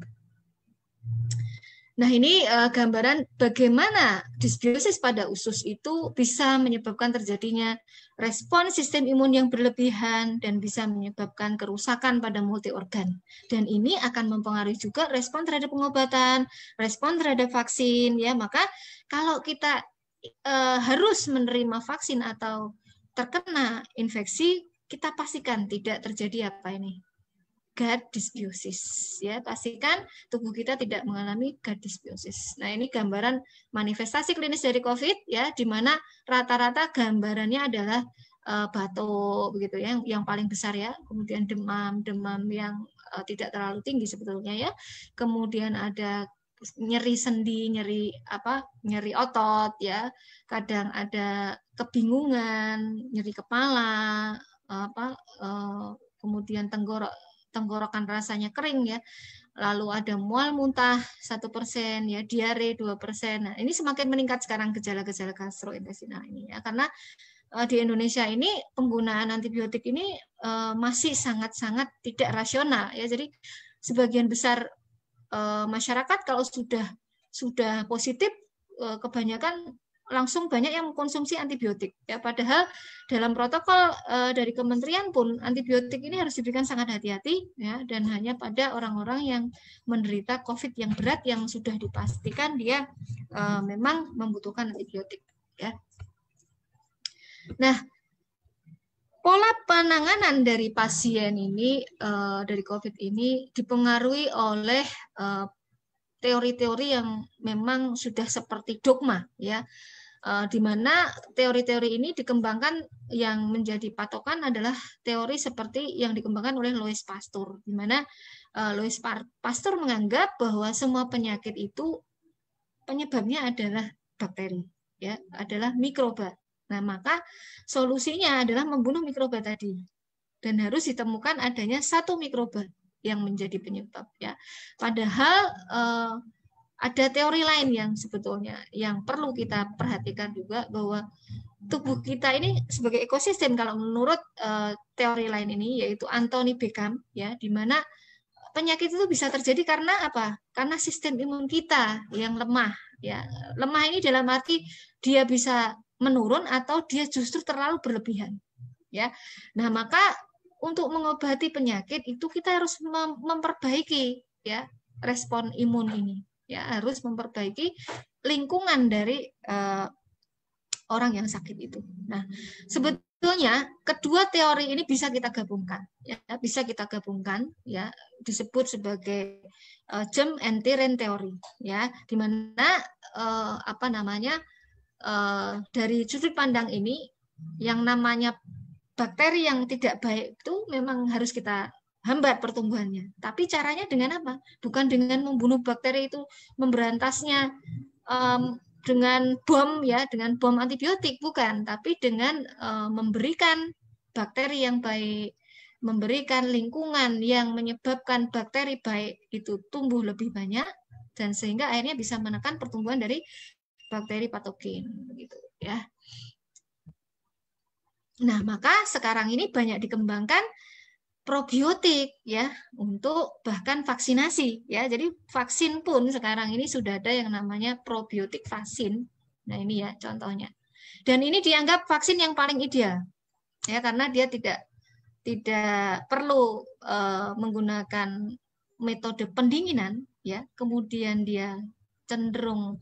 Nah, ini gambaran bagaimana dysbiosis pada usus itu bisa menyebabkan terjadinya respon sistem imun yang berlebihan dan bisa menyebabkan kerusakan pada multi organ. Dan ini akan mempengaruhi juga respon terhadap pengobatan, respon terhadap vaksin, ya. Maka kalau kita harus menerima vaksin atau terkena infeksi, kita pastikan tidak terjadi gut dysbiosis, ya, pastikan tubuh kita tidak mengalami gut dysbiosis. Nah, ini gambaran manifestasi klinis dari COVID, ya, di mana rata-rata gambarannya adalah batuk begitu, ya, yang paling besar, ya, kemudian demam yang tidak terlalu tinggi sebetulnya, ya, kemudian ada nyeri sendi, nyeri otot, ya, kadang ada kebingungan, nyeri kepala, kemudian tenggorokan rasanya kering, ya, lalu ada mual muntah 1%, ya, diare 2%. Nah, ini semakin meningkat sekarang gejala-gejala gastrointestinal ini, ya, karena di Indonesia ini penggunaan antibiotik ini masih sangat-sangat tidak rasional, ya. Jadi sebagian besar masyarakat kalau sudah positif, kebanyakan langsung banyak yang mengkonsumsi antibiotik, ya, padahal dalam protokol dari kementerian pun antibiotik ini harus diberikan sangat hati-hati, ya, dan hanya pada orang-orang yang menderita COVID yang berat yang sudah dipastikan dia memang membutuhkan antibiotik, ya. Nah, pola penanganan dari pasien ini dari COVID ini dipengaruhi oleh teori-teori yang memang sudah seperti dogma, ya, di mana teori-teori ini dikembangkan, yang menjadi patokan adalah teori seperti yang dikembangkan oleh Louis Pasteur, di mana Louis Pasteur menganggap bahwa semua penyakit itu penyebabnya adalah bakteri, ya, adalah mikroba. Nah, maka solusinya adalah membunuh mikroba tadi, dan harus ditemukan adanya satu mikroba yang menjadi penyebab, ya. Padahal ada teori lain yang sebetulnya yang perlu kita perhatikan juga, bahwa tubuh kita ini sebagai ekosistem kalau menurut teori lain ini, yaitu Anthony Beckham, ya, di mana penyakit itu bisa terjadi karena apa? Karena sistem imun kita yang lemah, ya. Lemah ini dalam arti dia bisa menurun atau dia justru terlalu berlebihan, ya. Nah, maka untuk mengobati penyakit itu kita harus memperbaiki, ya, respon imun ini, ya, harus memperbaiki lingkungan dari orang yang sakit itu. Nah, sebetulnya kedua teori ini bisa kita gabungkan, ya, bisa kita gabungkan, ya, disebut sebagai germ and terrain theory, ya, di mana dari sudut pandang ini yang namanya bakteri yang tidak baik itu memang harus kita hambat pertumbuhannya. Tapi caranya dengan apa? Bukan dengan membunuh bakteri itu, memberantasnya dengan bom ya, dengan bom antibiotik, bukan, tapi dengan memberikan bakteri yang baik, memberikan lingkungan yang menyebabkan bakteri baik itu tumbuh lebih banyak, dan sehingga akhirnya bisa menekan pertumbuhan dari bakteri patogen begitu ya. Nah, maka sekarang ini banyak dikembangkan probiotik ya untuk bahkan vaksinasi ya. Jadi vaksin pun sekarang ini sudah ada yang namanya probiotik vaksin. Nah, ini ya contohnya. Dan ini dianggap vaksin yang paling ideal ya, karena dia tidak perlu menggunakan metode pendinginan ya, kemudian dia cenderung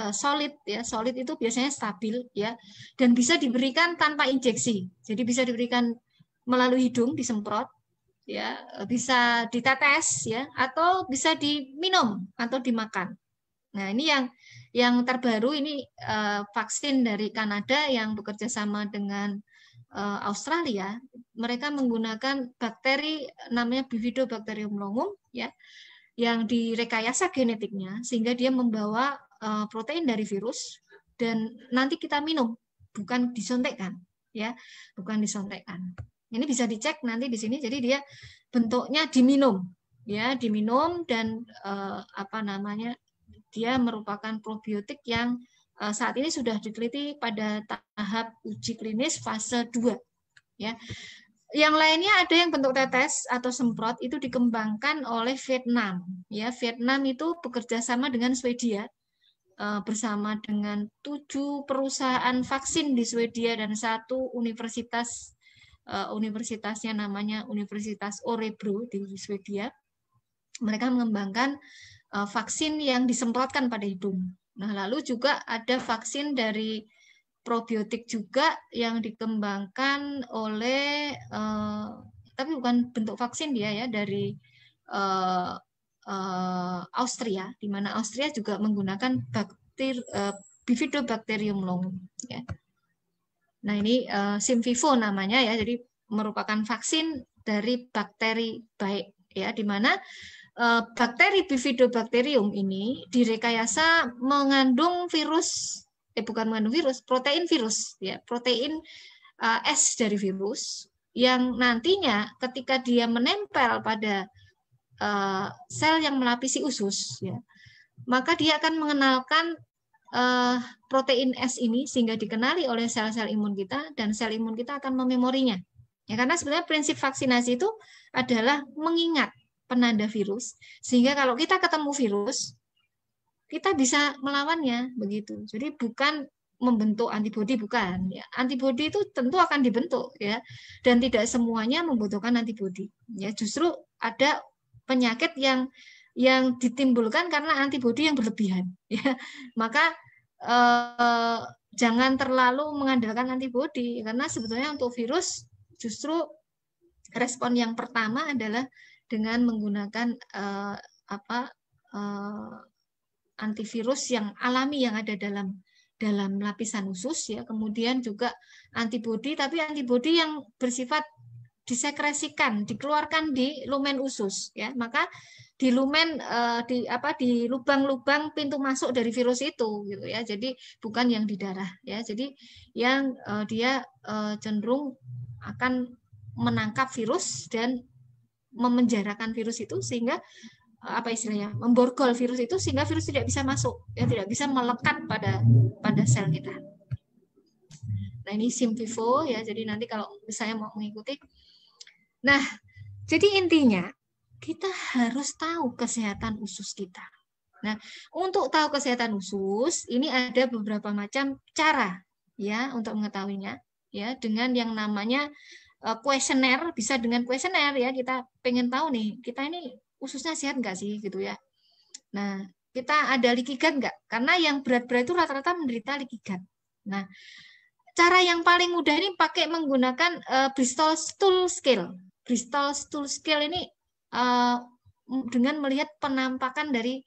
solid ya, solid itu biasanya stabil ya, dan bisa diberikan tanpa injeksi. Jadi bisa diberikan melalui hidung disemprot ya, bisa ditetes ya, atau bisa diminum atau dimakan. Nah, ini yang terbaru ini vaksin dari Kanada yang bekerja sama dengan Australia. Mereka menggunakan bakteri namanya Bifidobacterium longum ya, yang direkayasa genetiknya sehingga dia membawa protein dari virus, dan nanti kita minum, bukan disontekkan ya, bukan disontekkan. Ini bisa dicek nanti di sini. Jadi dia bentuknya diminum ya, diminum, dan dia merupakan probiotik yang saat ini sudah diteliti pada tahap uji klinis fase 2 ya. Yang lainnya ada yang bentuk tetes atau semprot, itu dikembangkan oleh Vietnam ya. Vietnam itu bekerja sama dengan Swedia, bersama dengan 7 perusahaan vaksin di Swedia dan 1 universitas, universitasnya namanya Universitas Örebro di Swedia. Mereka mengembangkan vaksin yang disemprotkan pada hidung. Nah, lalu juga ada vaksin dari probiotik juga yang dikembangkan oleh tapi bukan bentuk vaksin dia ya, dari Austria, di mana Austria juga menggunakan Bifidobacterium longum ya. Nah, ini Simvivo namanya ya, jadi merupakan vaksin dari bakteri baik ya, di mana bakteri Bifidobacterium ini direkayasa mengandung virus, bukan mengandung virus, protein virus ya, protein S dari virus, yang nantinya ketika dia menempel pada sel yang melapisi usus ya, maka dia akan mengenalkan protein S ini sehingga dikenali oleh sel-sel imun kita, dan sel imun kita akan mememorinya ya, karena sebenarnya prinsip vaksinasi itu adalah mengingat penanda virus, sehingga kalau kita ketemu virus kita bisa melawannya begitu. Jadi bukan membentuk antibodi, bukan ya. Antibodi itu tentu akan dibentuk ya, dan tidak semuanya membutuhkan antibodi ya. Justru ada penyakit yang ditimbulkan karena antibodi yang berlebihan ya. Maka jangan terlalu mengandalkan antibodi, karena sebetulnya untuk virus justru respon yang pertama adalah dengan menggunakan antivirus yang alami yang ada dalam lapisan usus ya, kemudian juga antibodi, tapi antibodi yang bersifat disekresikan, dikeluarkan di lumen usus ya. Maka di lumen di lubang-lubang pintu masuk dari virus itu gitu ya. Jadi bukan yang di darah ya. Jadi yang dia cenderung akan menangkap virus dan memenjarakan virus itu, sehingga memborgol virus itu sehingga virus tidak bisa masuk ya, tidak bisa melekat pada sel kita. Nah, ini Simvivo ya, jadi nanti kalau misalnya mau mengikuti. Nah, jadi intinya kita harus tahu kesehatan usus kita. Nah, untuk tahu kesehatan usus ini ada beberapa macam cara ya untuk mengetahuinya ya, dengan yang namanya kuesioner. Bisa dengan kuesioner ya, kita pengen tahu nih, kita ini ususnya sehat nggak sih gitu ya. Nah, kita ada leaky gut nggak? Karena yang berat-berat itu rata-rata menderita leaky gut. Nah, cara yang paling mudah ini pakai menggunakan Bristol Stool Scale. Bristol Stool Scale ini dengan melihat penampakan dari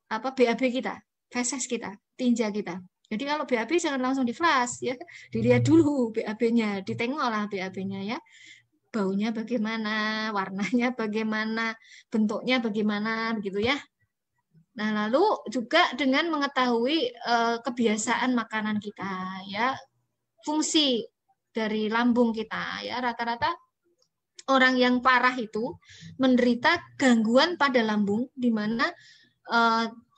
BAB kita, feses kita, tinja kita. Jadi kalau BAB jangan langsung di flash ya, dilihat dulu BAB-nya, ditengoklah BAB-nya ya. Baunya bagaimana, warnanya bagaimana, bentuknya bagaimana begitu ya. Nah, lalu juga dengan mengetahui kebiasaan makanan kita, ya, fungsi dari lambung kita, ya, rata-rata orang yang parah itu menderita gangguan pada lambung, di mana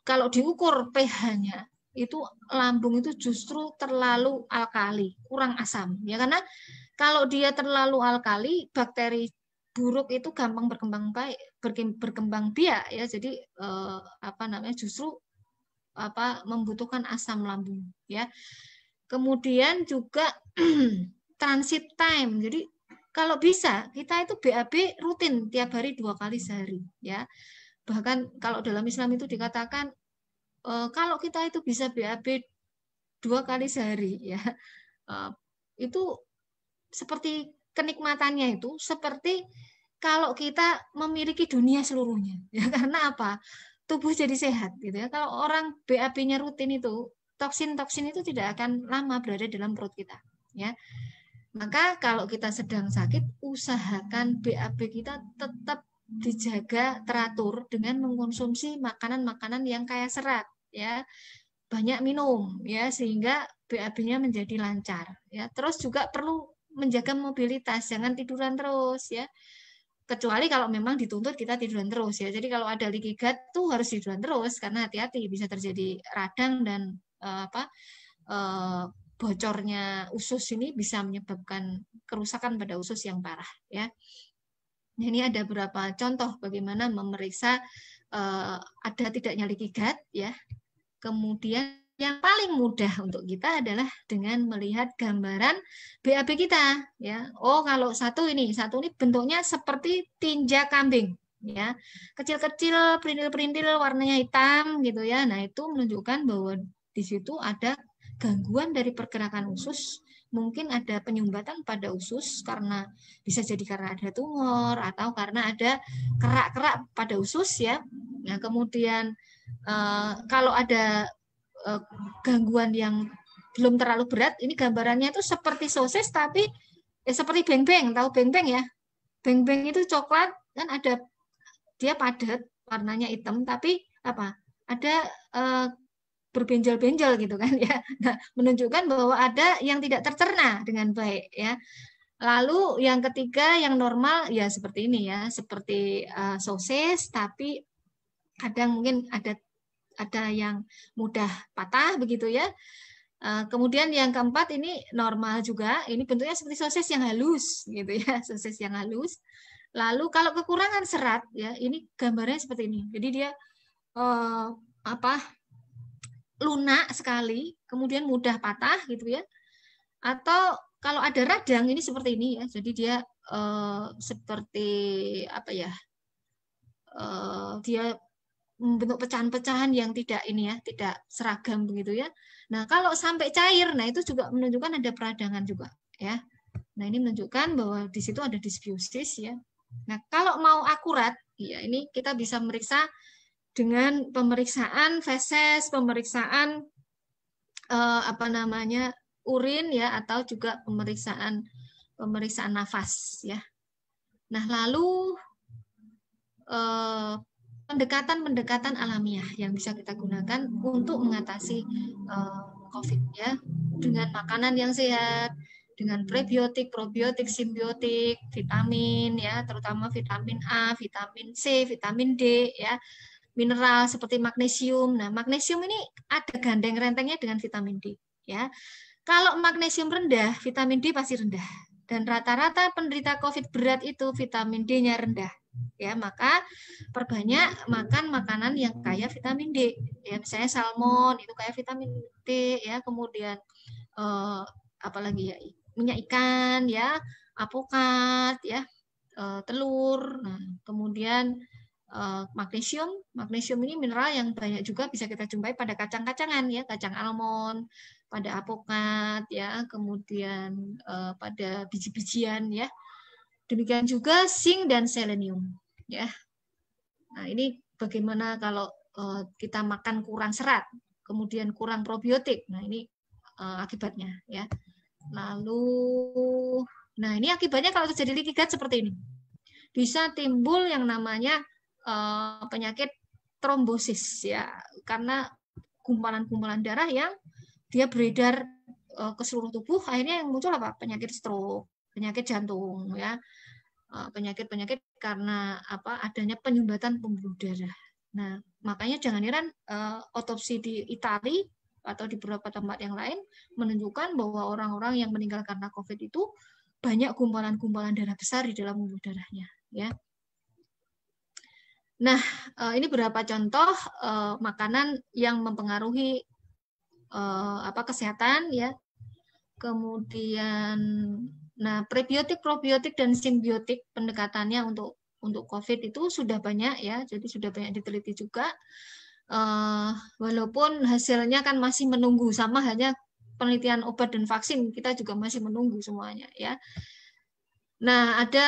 kalau diukur pH-nya itu lambung itu justru terlalu alkali, kurang asam, ya, karena kalau dia terlalu alkali, bakteri buruk itu gampang berkembang biak, ya, jadi justru membutuhkan asam lambung, ya. Kemudian juga transit time, jadi kalau bisa kita itu BAB rutin tiap hari 2 kali sehari, ya. Bahkan kalau dalam Islam itu dikatakan kalau kita itu bisa BAB 2 kali sehari, ya, itu seperti kenikmatannya itu seperti kalau kita memiliki dunia seluruhnya, ya, karena apa? Tubuh jadi sehat, gitu ya. Kalau orang BAB-nya rutin itu, toksin-toksin itu tidak akan lama berada dalam perut kita, ya. Maka kalau kita sedang sakit, usahakan BAB kita tetap dijaga teratur dengan mengkonsumsi makanan-makanan yang kaya serat, ya. Banyak minum, ya, sehingga BAB-nya menjadi lancar, ya. Terus juga perlu menjaga mobilitas, jangan tiduran terus, ya. Kecuali kalau memang dituntut kita tiduran terus, ya. Jadi kalau ada leaky gut tuh harus tiduran terus karena hati-hati bisa terjadi radang dan bocornya usus ini bisa menyebabkan kerusakan pada usus yang parah, ya. Nah, ini ada beberapa contoh bagaimana memeriksa ada tidaknya leaky gut, ya. Kemudian yang paling mudah untuk kita adalah dengan melihat gambaran BAB kita, ya. Oh, kalau satu ini bentuknya seperti tinja kambing, ya. Kecil-kecil, perintil-perintil warnanya hitam gitu, ya. Nah, itu menunjukkan bahwa di situ ada gangguan dari pergerakan usus, mungkin ada penyumbatan pada usus karena bisa jadi karena ada tumor atau karena ada kerak-kerak pada usus, ya. Nah, kemudian kalau ada gangguan yang belum terlalu berat, ini gambarannya itu seperti sosis tapi seperti beng-beng, tahu beng-beng, ya? Beng-beng itu coklat kan, ada dia padat, warnanya hitam tapi ada berbenjol-benjol gitu kan, ya. Nah, menunjukkan bahwa ada yang tidak tercerna dengan baik, ya. Lalu yang ketiga yang normal ya seperti ini, ya, seperti sosis tapi kadang mungkin ada yang mudah patah begitu, ya. Kemudian yang keempat ini normal juga, ini bentuknya seperti sosis yang halus gitu, ya, sosis yang halus. Lalu kalau kekurangan serat, ya, ini gambarnya seperti ini. Jadi dia lunak sekali, kemudian mudah patah gitu, ya. Atau kalau ada radang ini seperti ini, ya. Jadi dia seperti dia membentuk pecahan-pecahan yang tidak tidak seragam begitu, ya. Nah, kalau sampai cair, nah itu juga menunjukkan ada peradangan juga, ya. Nah, ini menunjukkan bahwa di situ ada disbiosis, ya. Nah, kalau mau akurat, ya, ini kita bisa meriksa dengan pemeriksaan feses, pemeriksaan urin, ya, atau juga pemeriksaan nafas, ya. Nah, lalu pendekatan alamiah yang bisa kita gunakan untuk mengatasi COVID, ya, dengan makanan yang sehat, dengan prebiotik, probiotik, simbiotik, vitamin, ya, terutama vitamin A, vitamin C, vitamin D, ya, mineral seperti magnesium. Nah, magnesium ini ada gandeng rentengnya dengan vitamin D, ya. Kalau magnesium rendah, vitamin D pasti rendah. Dan rata-rata penderita COVID berat itu vitamin D-nya rendah, ya. Maka perbanyak makan makanan yang kaya vitamin D, ya. Misalnya salmon itu kaya vitamin D, ya. Kemudian apalagi, ya, minyak ikan, ya, apokat, ya, telur. Nah, kemudian magnesium ini mineral yang banyak juga bisa kita jumpai pada kacang-kacangan, ya, kacang almond, pada apokat, ya, kemudian pada biji-bijian, ya. Demikian juga zinc dan selenium, ya. Nah, ini bagaimana kalau kita makan kurang serat, kemudian kurang probiotik. Nah, ini akibatnya, ya. Lalu, nah, ini akibatnya kalau terjadi leaky gut seperti ini. Bisa timbul yang namanya penyakit trombosis ya, karena gumpalan-gumpalan darah yang dia beredar ke seluruh tubuh, akhirnya yang muncul apa? Penyakit stroke, penyakit jantung ya. Penyakit-penyakit karena apa? Adanya penyumbatan pembuluh darah. Nah, makanya jangan heran otopsi di Italia atau di beberapa tempat yang lain menunjukkan bahwa orang-orang yang meninggal karena COVID itu banyak gumpalan-gumpalan darah besar di dalam pembuluh darahnya ya. Nah, ini beberapa contoh makanan yang mempengaruhi kesehatan ya. Kemudian nah, prebiotik, probiotik dan simbiotik pendekatannya untuk COVID itu sudah banyak ya. Jadi sudah banyak diteliti juga. Walaupun hasilnya kan masih menunggu, sama halnya penelitian obat dan vaksin, kita juga masih menunggu semuanya ya. Nah, ada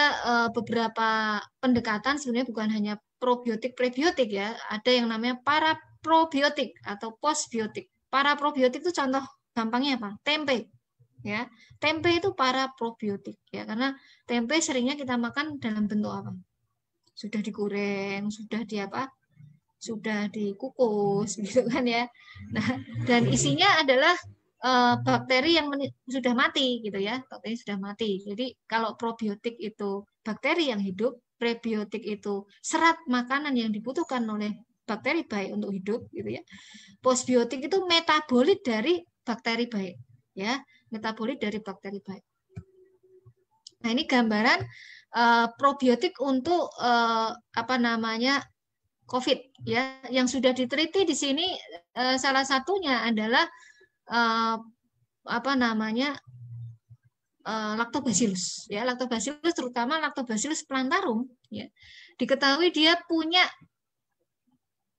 beberapa pendekatan sebenarnya bukan hanya probiotik, prebiotik ya. Ada yang namanya paraprobiotik atau postbiotik. Paraprobiotik itu contoh gampangnya apa? Tempe. Ya, tempe itu paraprobiotik ya, karena tempe seringnya kita makan dalam bentuk apa? Sudah digoreng, sudah sudah dikukus gitu kan ya. Nah, dan isinya adalah bakteri yang sudah mati gitu ya, bakteri sudah mati. Jadi kalau probiotik itu bakteri yang hidup, prebiotik itu serat makanan yang dibutuhkan oleh bakteri baik untuk hidup gitu ya. Postbiotik itu metabolit dari bakteri baik ya, metabolit dari bakteri baik. Nah, ini gambaran probiotik untuk COVID ya, yang sudah diteliti di sini salah satunya adalah Lactobacillus ya, Lactobacillus terutama Lactobacillus plantarum ya. Diketahui dia punya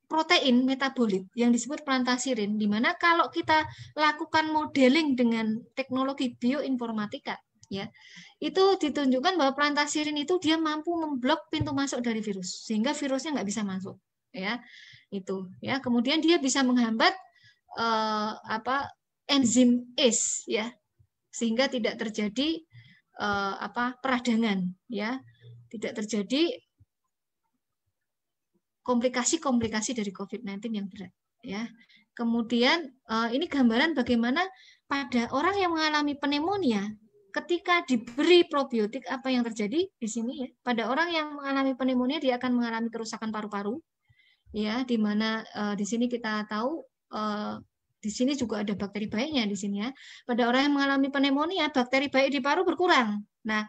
protein metabolit yang disebut plantasirin, di mana kalau kita lakukan modeling dengan teknologi bioinformatika ya, itu ditunjukkan bahwa plantasirin itu dia mampu memblok pintu masuk dari virus sehingga virusnya nggak bisa masuk ya, itu ya. Kemudian dia bisa menghambat enzim ACE ya, sehingga tidak terjadi peradangan ya, tidak terjadi komplikasi-komplikasi dari COVID-19 yang berat ya. Kemudian ini gambaran bagaimana pada orang yang mengalami pneumonia ketika diberi probiotik apa yang terjadi di sini ya. Pada orang yang mengalami pneumonia dia akan mengalami kerusakan paru-paru ya, di mana di sini kita tahu di sini juga ada bakteri baiknya di sini ya. Pada orang yang mengalami pneumonia bakteri baik di paru berkurang. Nah,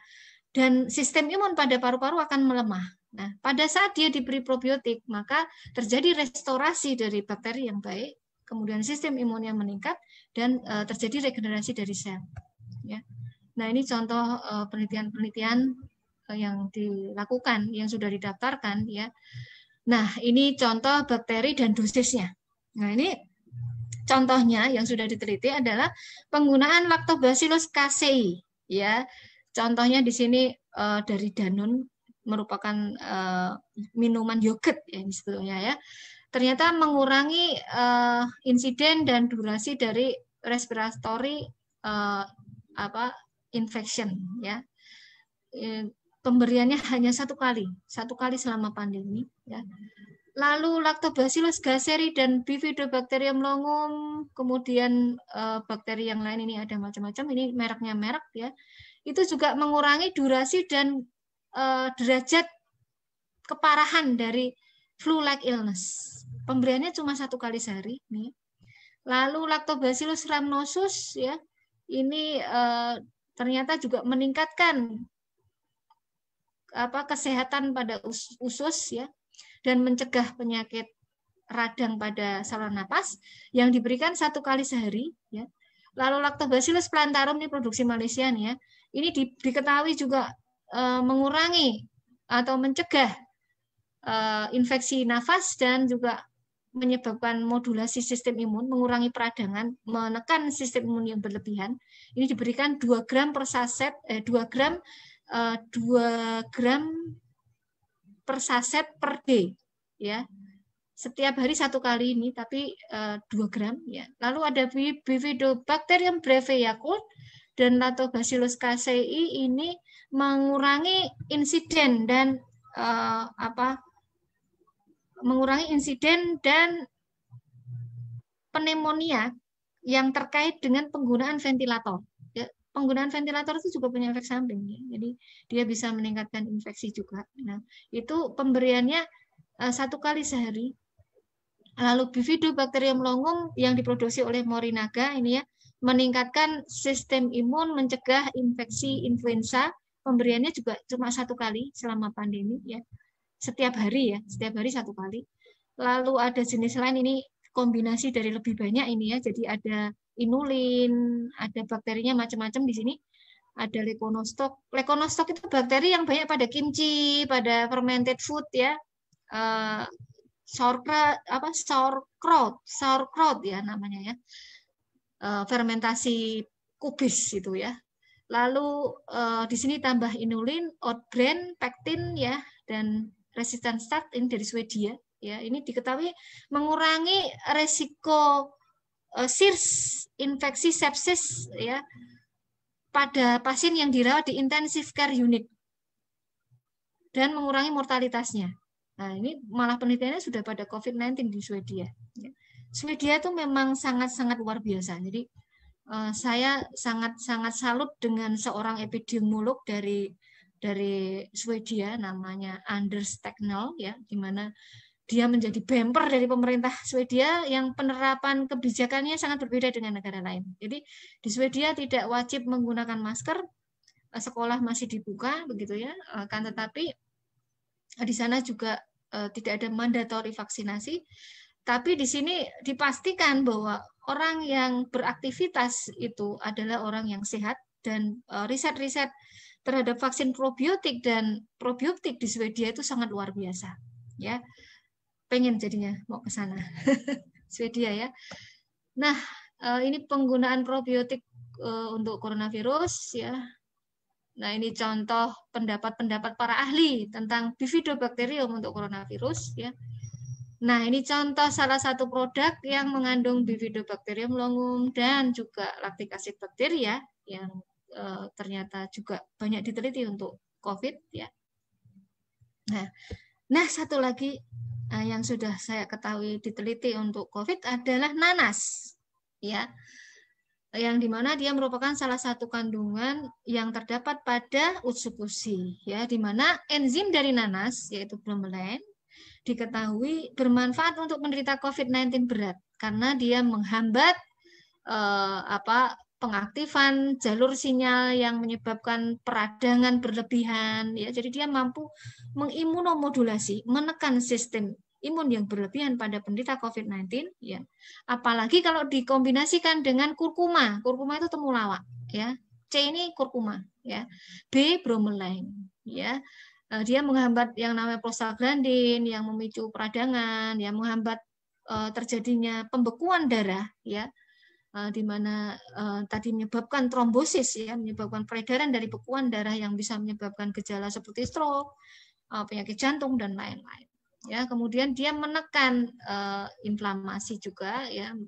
dan sistem imun pada paru-paru akan melemah. Nah, pada saat dia diberi probiotik, maka terjadi restorasi dari bakteri yang baik, kemudian sistem imunnya meningkat, dan terjadi regenerasi dari sel. Ya. Nah, ini contoh penelitian-penelitian yang dilakukan, yang sudah didaftarkan. Ya. Nah, ini contoh bakteri dan dosisnya. Nah, ini contohnya yang sudah diteliti adalah penggunaan Lactobacillus casei. Ya, contohnya di sini dari Danone, merupakan minuman yogurt ya sebetulnya ya. Ternyata mengurangi insiden dan durasi dari respiratory infection ya. Pemberiannya hanya satu kali selama pandemi ya. Lalu Lactobacillus gasseri dan Bifidobacterium longum, kemudian bakteri yang lain ini ada macam-macam, ini mereknya merek ya. Itu juga mengurangi durasi dan derajat keparahan dari flu-like illness. Pemberiannya cuma satu kali sehari. Nih. Lalu Lactobacillus rhamnosus ya, ini ternyata juga meningkatkan kesehatan pada usus ya, dan mencegah penyakit radang pada saluran napas yang diberikan satu kali sehari ya. Lalu Lactobacillus plantarum ini produksi Malaysia nih ya. Ini diketahui juga mengurangi atau mencegah infeksi nafas dan juga menyebabkan modulasi sistem imun, mengurangi peradangan, menekan sistem imun yang berlebihan. Ini diberikan 2 gram per saset, 2 gram per saset per day ya. Setiap hari satu kali ini, tapi 2 gram ya. Lalu ada Bifidobacterium breve Yakult dan Lactobacillus casei ini mengurangi insiden dan mengurangi insiden dan pneumonia yang terkait dengan penggunaan ventilator. Ya, penggunaan ventilator itu juga punya efek samping. Ya. Jadi dia bisa meningkatkan infeksi juga. Nah, itu pemberiannya 1 kali sehari. Lalu Bifidobacterium longum yang diproduksi oleh Morinaga ini ya meningkatkan sistem imun, mencegah infeksi influenza. Pemberiannya juga cuma 1 kali selama pandemi ya. Setiap hari 1 kali. Lalu ada jenis lain ini kombinasi dari lebih banyak ini ya. Jadi ada inulin, ada bakterinya macam-macam di sini. Ada lekonostok. Lekonostok itu bakteri yang banyak pada kimchi, pada fermented food ya. Sauerkraut ya namanya ya. Fermentasi kubis itu ya. Lalu di sini tambah inulin, outbrain, pektin ya, dan resistan start ini dari Swedia ya. Ini diketahui mengurangi resiko SIRS, infeksi sepsis ya pada pasien yang dirawat di intensive care unit dan mengurangi mortalitasnya. Nah, ini malah penelitiannya sudah pada COVID-19 di Swedia. Swedia itu memang sangat-sangat luar biasa. Jadi saya sangat-sangat salut dengan seorang epidemiolog dari Swedia namanya Anders Tegnell ya, di mana dia menjadi bumper dari pemerintah Swedia yang penerapan kebijakannya sangat berbeda dengan negara lain. Jadi di Swedia tidak wajib menggunakan masker, sekolah masih dibuka begitu ya, kan tetapi di sana juga tidak ada mandatory vaksinasi, tapi di sini dipastikan bahwa orang yang beraktivitas itu adalah orang yang sehat dan riset-riset terhadap vaksin probiotik dan probiotik di Swedia itu sangat luar biasa. Ya, pengen jadinya mau ke sana, Swedia ya. Nah, ini penggunaan probiotik untuk coronavirus ya. Nah, ini contoh pendapat-pendapat para ahli tentang Bifidobacterium untuk coronavirus ya. Nah, ini contoh salah satu produk yang mengandung Bifidobacterium longum dan juga lactic acid bacteria yang ternyata juga banyak diteliti untuk COVID ya. Nah, satu lagi yang sudah saya ketahui diteliti untuk COVID adalah nanas ya. Yang dimana dia merupakan salah satu kandungan yang terdapat pada utsupushi ya, dimana enzim dari nanas yaitu bromelain diketahui bermanfaat untuk penderita COVID-19 berat karena dia menghambat pengaktifan jalur sinyal yang menyebabkan peradangan berlebihan ya. Jadi dia mampu mengimunomodulasi, menekan sistem imun yang berlebihan pada penderita COVID-19 ya. Apalagi kalau dikombinasikan dengan kurkuma. Kurkuma itu temulawak ya. C ini kurkuma ya. B bromelain ya. Dia menghambat yang namanya prostaglandin yang memicu peradangan, yang menghambat terjadinya pembekuan darah ya. Di mana tadi menyebabkan trombosis ya, menyebabkan peredaran dari bekuan darah yang bisa menyebabkan gejala seperti stroke, penyakit jantung dan lain-lain. Ya, kemudian dia menekan inflamasi juga ya,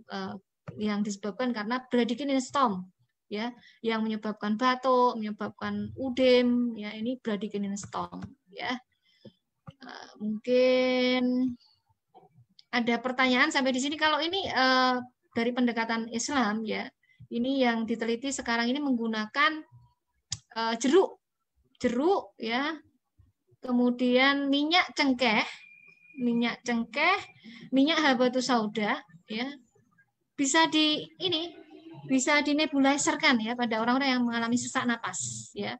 yang disebabkan karena bradykinin storm ya, yang menyebabkan batuk, menyebabkan udem ya, ini bradykinin storm ya. Mungkin ada pertanyaan sampai di sini. Kalau ini dari pendekatan Islam ya, ini yang diteliti sekarang ini menggunakan jeruk ya, kemudian minyak cengkeh, minyak habatus sauda ya, bisa dinebuliserkan ya pada orang-orang yang mengalami sesak napas ya.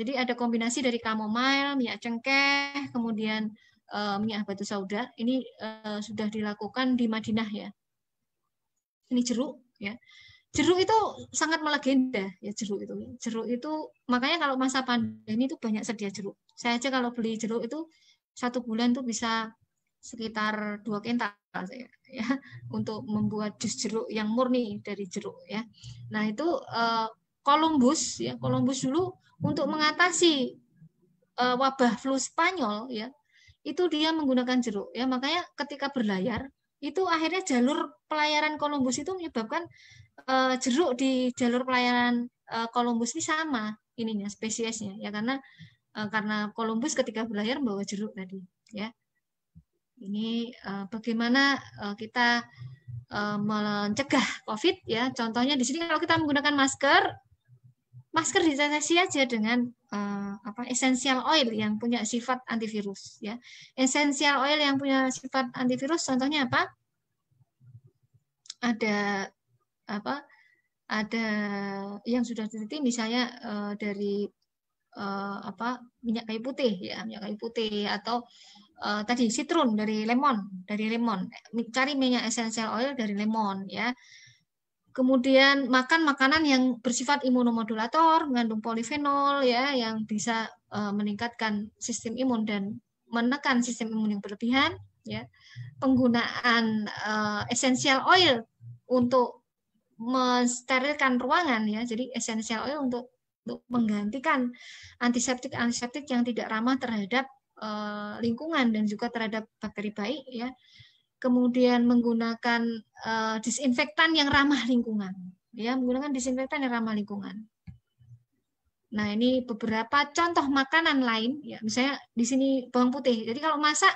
Jadi ada kombinasi dari chamomile, minyak cengkeh, kemudian minyak habatus sauda. Ini sudah dilakukan di Madinah ya. Ini jeruk ya. Jeruk itu sangat melegenda ya, jeruk itu makanya kalau masa pandemi itu banyak sedia jeruk. Saya aja kalau beli jeruk itu 1 bulan tuh bisa sekitar 2 kental saya ya, untuk membuat jus jeruk yang murni dari jeruk ya. Nah, itu Columbus dulu untuk mengatasi wabah flu Spanyol ya, itu dia menggunakan jeruk ya. Makanya ketika berlayar itu akhirnya jalur pelayaran Columbus itu menyebabkan jeruk di jalur pelayaran Columbus ini sama ininya spesiesnya ya, karena Columbus ketika berlayar membawa jeruk tadi ya. Ini bagaimana kita mencegah COVID ya. Contohnya di sini kalau kita menggunakan masker ditetesi aja dengan essential oil yang punya sifat antivirus ya. Essential oil yang punya sifat antivirus contohnya apa? Ada ada yang sudah diteliti misalnya dari minyak kayu putih ya, minyak kayu putih atau tadi citron dari lemon, cari minyak essential oil dari lemon ya. Kemudian makan makanan yang bersifat imunomodulator, mengandung polifenol ya, yang bisa meningkatkan sistem imun dan menekan sistem imun yang berlebihan ya. Penggunaan essential oil untuk mensterilkan ruangan ya. Jadi essential oil untuk menggantikan antiseptik yang tidak ramah terhadap lingkungan dan juga terhadap bakteri baik ya. Kemudian menggunakan disinfektan yang ramah lingkungan ya, menggunakan disinfektan yang ramah lingkungan. Nah, ini beberapa contoh makanan lain ya, misalnya di sini bawang putih. Jadi kalau masak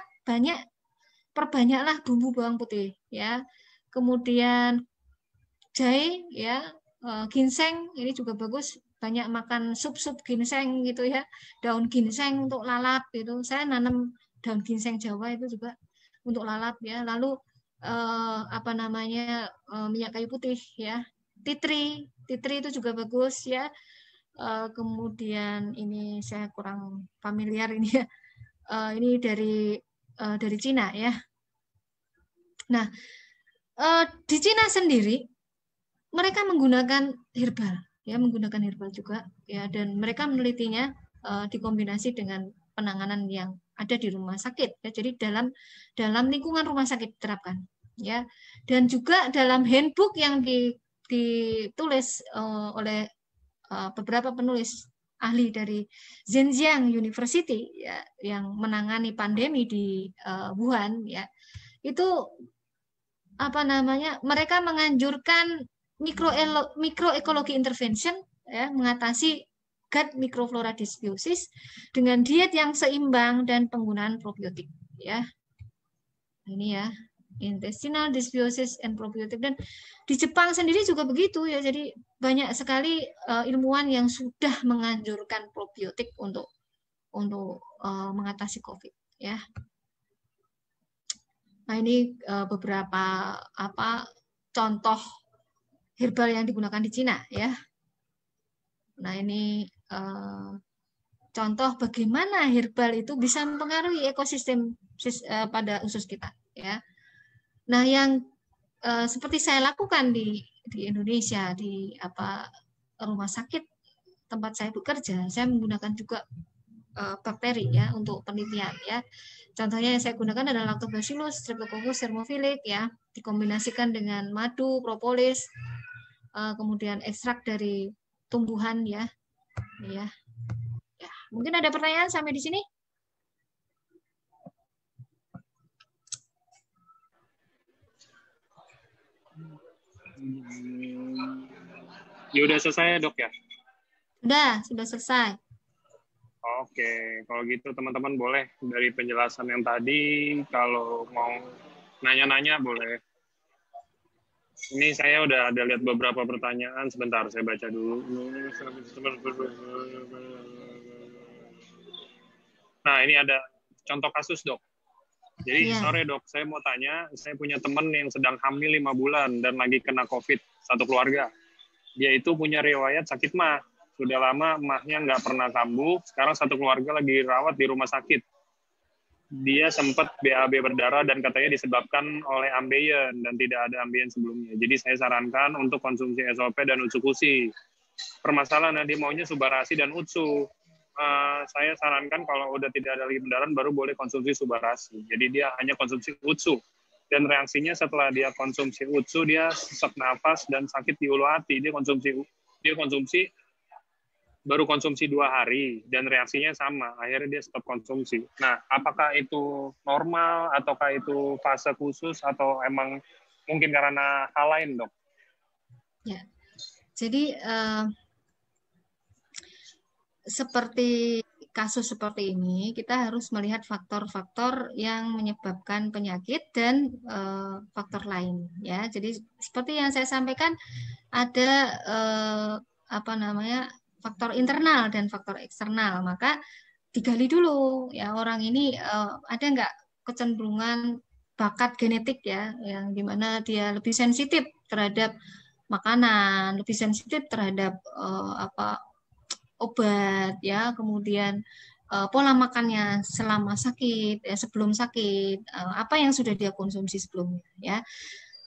perbanyaklah bumbu bawang putih ya. Kemudian jahe ya, ginseng ini juga bagus, banyak makan sup-sup ginseng gitu ya, daun ginseng untuk lalap gitu. Saya nanam daun ginseng Jawa itu juga untuk lalap ya. Lalu minyak kayu putih ya, tea tree itu juga bagus ya. Kemudian ini saya kurang familiar ini ya, ini dari Cina ya. Nah, di Cina sendiri mereka menggunakan herbal juga ya, dan mereka menelitinya dikombinasi dengan penanganan yang ada di rumah sakit ya. Jadi dalam lingkungan rumah sakit diterapkan ya, dan juga dalam handbook yang ditulis oleh beberapa penulis ahli dari Zhenjiang University ya, yang menangani pandemi di Wuhan ya. Itu mereka menganjurkan microecology intervention ya, mengatasi gut microflora dysbiosis dengan diet yang seimbang dan penggunaan probiotik ya. Ini ya, intestinal dysbiosis and probiotik. Dan di Jepang sendiri juga begitu ya. Jadi banyak sekali ilmuwan yang sudah menganjurkan probiotik untuk mengatasi COVID ya. Nah, ini beberapa contoh herbal yang digunakan di Cina ya. Nah, ini contoh bagaimana herbal itu bisa mempengaruhi ekosistem pada usus kita ya. Nah, yang seperti saya lakukan di Indonesia di rumah sakit tempat saya bekerja, saya menggunakan juga bakteri ya untuk penelitian ya. Contohnya yang saya gunakan adalah Lactobacillus, Streptococcus thermophilus ya, dikombinasikan dengan madu, propolis, kemudian ekstrak dari tumbuhan ya. Ya. Mungkin ada pertanyaan sampai di sini? Ya udah selesai ya, Dok ya? Sudah selesai. Oke, kalau gitu teman-teman boleh dari penjelasan yang tadi, kalau mau nanya-nanya boleh. Ini saya udah ada lihat beberapa pertanyaan, sebentar saya baca dulu. Nah, ini ada contoh kasus, Dok. Jadi sore, Dok, saya mau tanya, saya punya teman yang sedang hamil 5 bulan dan lagi kena COVID, satu keluarga. Dia itu punya riwayat sakit mah. Sudah lama mahnya nggak pernah kambuh, sekarang satu keluarga lagi rawat di rumah sakit. Dia sempat BAB berdarah dan katanya disebabkan oleh ambeien dan tidak ada ambeien sebelumnya. Jadi saya sarankan untuk konsumsi SOP dan utsukushi. Permasalahan dia maunya subarasi dan utsu. Saya sarankan kalau udah tidak ada lagi pendarahan baru boleh konsumsi subarasi. Jadi dia hanya konsumsi utsu. Dan reaksinya setelah dia konsumsi utsu, dia sesak nafas dan sakit di ulu hati. Dia konsumsi baru konsumsi 2 hari dan reaksinya sama, akhirnya dia stop konsumsi. Nah, apakah itu normal ataukah itu fase khusus atau emang mungkin karena hal lain, Dok? Ya, jadi seperti kasus seperti ini, kita harus melihat faktor-faktor yang menyebabkan penyakit dan faktor lain, ya. Jadi seperti yang saya sampaikan, ada apa namanya, faktor internal dan faktor eksternal. Maka digali dulu, ya, orang ini ada nggak kecenderungan bakat genetik, ya, yang dimana dia lebih sensitif terhadap makanan, lebih sensitif terhadap obat, ya, kemudian pola makannya selama sakit, ya, sebelum sakit, apa yang sudah dia konsumsi sebelumnya, ya.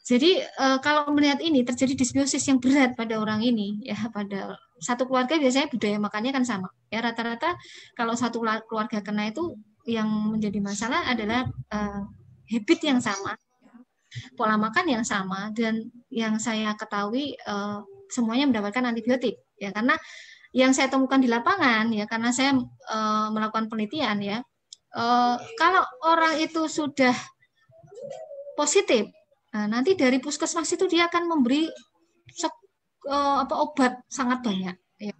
Jadi kalau melihat ini terjadi disbiosis yang berat pada orang ini, ya, pada satu keluarga biasanya budaya makannya kan sama, ya, rata-rata kalau satu keluarga kena itu yang menjadi masalah adalah habit yang sama, pola makan yang sama, dan yang saya ketahui semuanya mendapatkan antibiotik, ya, karena yang saya temukan di lapangan, ya, karena saya melakukan penelitian, ya, kalau orang itu sudah positif, nah, nanti dari puskesmas itu dia akan memberi obat sangat banyak, ya,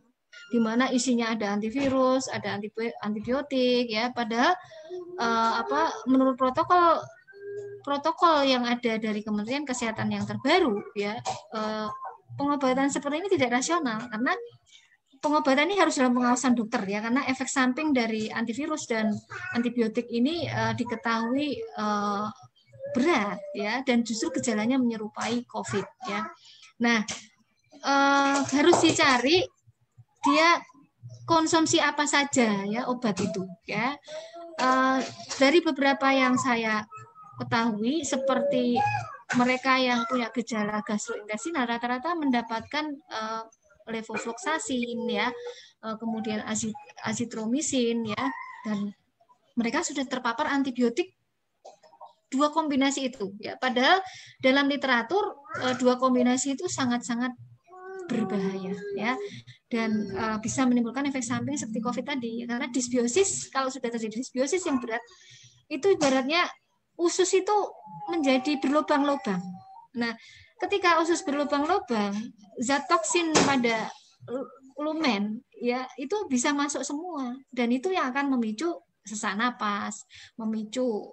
di mana isinya ada antivirus, ada antibiotik, ya, padahal menurut protokol yang ada dari Kementerian Kesehatan yang terbaru, ya, pengobatan seperti ini tidak rasional, karena pengobatan ini harus dalam pengawasan dokter, ya, karena efek samping dari antivirus dan antibiotik ini diketahui berat, ya, dan justru gejalanya menyerupai COVID, ya. Nah, harus dicari dia konsumsi apa saja, ya, obat itu, ya. Dari beberapa yang saya ketahui, seperti mereka yang punya gejala gastrointestinal rata-rata mendapatkan levofloxacin, ya, kemudian azitromisin, ya, dan mereka sudah terpapar antibiotik dua kombinasi itu, ya. Padahal dalam literatur dua kombinasi itu sangat-sangat berbahaya, ya, dan bisa menimbulkan efek samping seperti COVID tadi, karena disbiosis, kalau sudah terjadi disbiosis yang berat itu ibaratnya usus itu menjadi berlubang-lubang. Nah, ketika usus berlubang-lubang, zat toksin pada lumen, ya, itu bisa masuk semua, dan itu yang akan memicu sesak napas, memicu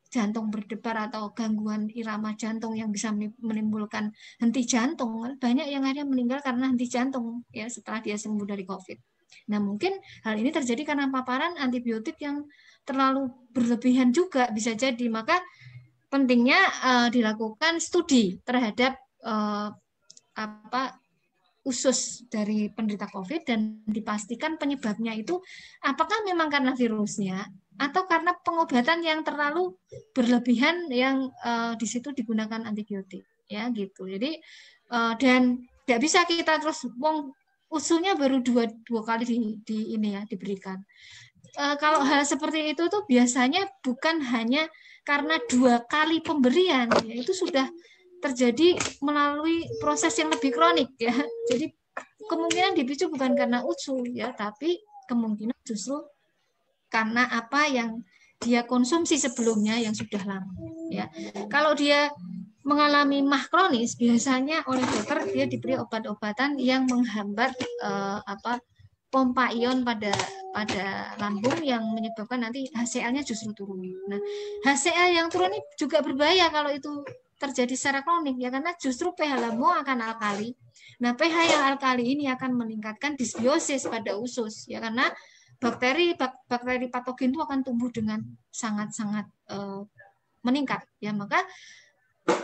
jantung berdebar atau gangguan irama jantung yang bisa menimbulkan henti jantung. Banyak yang akhirnya meninggal karena henti jantung, ya, setelah dia sembuh dari COVID. Nah, mungkin hal ini terjadi karena paparan antibiotik yang terlalu berlebihan juga bisa jadi. Maka pentingnya dilakukan studi terhadap usus dari penderita COVID dan dipastikan penyebabnya itu apakah memang karena virusnya atau karena pengobatan yang terlalu berlebihan yang di situ digunakan antibiotik, ya, gitu. Jadi dan tidak bisa kita terus usulnya baru dua kali di ini, ya, diberikan. Kalau hal seperti itu tuh biasanya bukan hanya karena 2 kali pemberian, ya, itu sudah terjadi melalui proses yang lebih kronik, ya. Jadi kemungkinan dipicu bukan karena usul, ya, tapi kemungkinan justru karena apa yang dia konsumsi sebelumnya yang sudah lama, ya. Kalau dia mengalami MAH kronis, biasanya oleh dokter dia diberi obat-obatan yang menghambat pompa ion pada lambung yang menyebabkan nanti HCl-nya justru turun. Nah, HCl yang turun ini juga berbahaya kalau itu terjadi secara kronik, ya, karena justru pH lambung akan alkali. Nah, pH yang alkali ini akan meningkatkan disbiosis pada usus, ya, karena bakteri patogen itu akan tumbuh dengan sangat-sangat meningkat, ya. Maka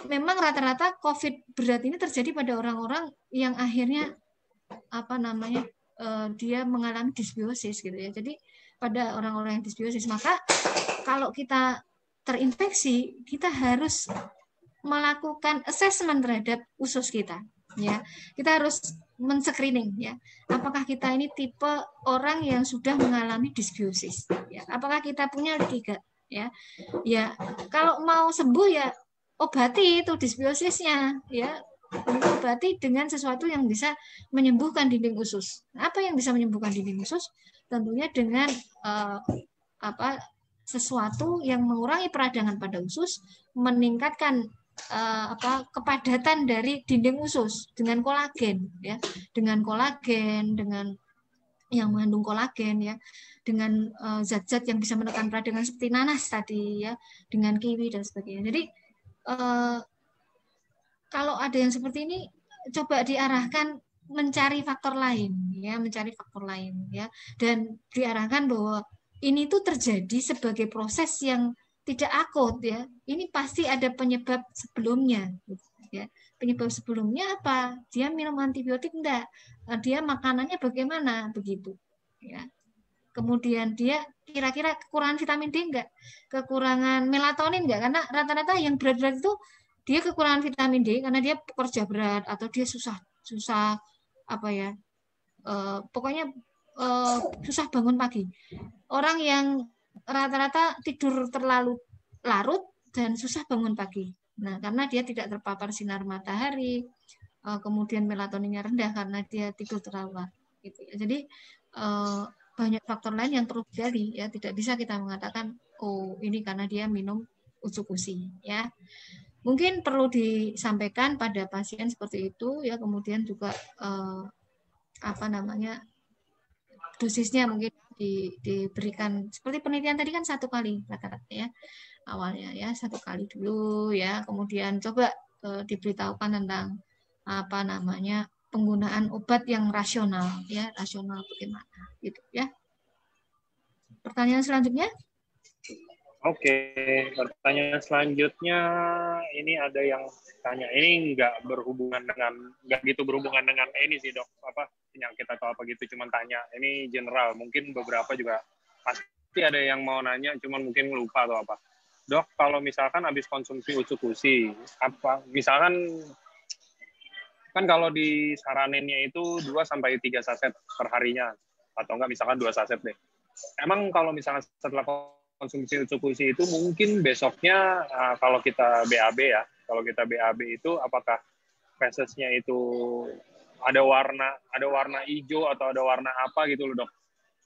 memang rata-rata COVID berat ini terjadi pada orang-orang yang akhirnya dia mengalami disbiosis, gitu, ya. Jadi pada orang-orang yang disbiosis, maka kalau kita terinfeksi, kita harus melakukan assessment terhadap usus kita, ya. Kita harus men-screening, ya. Apakah kita ini tipe orang yang sudah mengalami disbiosis, ya. Apakah kita punya leaky gut, ya. Ya, kalau mau sembuh, ya, obati itu disbiosisnya, ya. Obati dengan sesuatu yang bisa menyembuhkan dinding usus. Apa yang bisa menyembuhkan dinding usus? Tentunya dengan sesuatu yang mengurangi peradangan pada usus, meningkatkan kepadatan dari dinding usus dengan kolagen, ya, dengan kolagen, dengan yang mengandung kolagen ya, dengan zat-zat yang bisa menekan peradangan seperti nanas tadi ya, dengan kiwi dan sebagainya. Jadi kalau ada yang seperti ini, coba diarahkan mencari faktor lain ya, mencari faktor lain ya, dan diarahkan bahwa ini tuh terjadi sebagai proses yang tidak akut ya. Ini pasti ada penyebab sebelumnya gitu, ya. Penyebab sebelumnya apa? Dia minum antibiotik enggak? Dia makanannya bagaimana begitu ya. Kemudian dia kira-kira kekurangan vitamin D enggak? Kekurangan melatonin enggak? Karena rata-rata yang berat-berat itu dia kekurangan vitamin D karena dia pekerja berat atau dia susah apa ya, pokoknya susah bangun pagi. Orang yang rata-rata tidur terlalu larut dan susah bangun pagi. Nah, karena dia tidak terpapar sinar matahari, kemudian melatoninnya rendah karena dia tidur terlalu larut. Gitu ya. Jadi banyak faktor lain yang perlu digali ya. Tidak bisa kita mengatakan oh ini karena dia minum usus-usi ya. Mungkin perlu disampaikan pada pasien seperti itu ya, kemudian juga dosisnya mungkin diberikan seperti penelitian tadi kan 1 kali rata-rata ya awalnya ya, 1 kali dulu ya, kemudian coba diberitahukan tentang penggunaan obat yang rasional ya, rasional bagaimana gitu ya. Pertanyaan selanjutnya. Oke, pertanyaan selanjutnya ini ada yang tanya, ini nggak gitu berhubungan dengan ini sih dok, penyakit atau apa gitu, cuman tanya, ini general, mungkin beberapa juga pasti ada yang mau nanya, cuman mungkin lupa atau apa. Dok, kalau misalkan habis konsumsi usus-usi, misalkan kan kalau disaraninnya itu 2-3 saset per harinya, atau enggak misalkan 2 saset deh. Emang kalau misalkan setelah konsumsi usus-usi itu mungkin besoknya kalau kita BAB itu apakah fesesnya itu ada warna hijau atau ada warna apa gitu loh dok?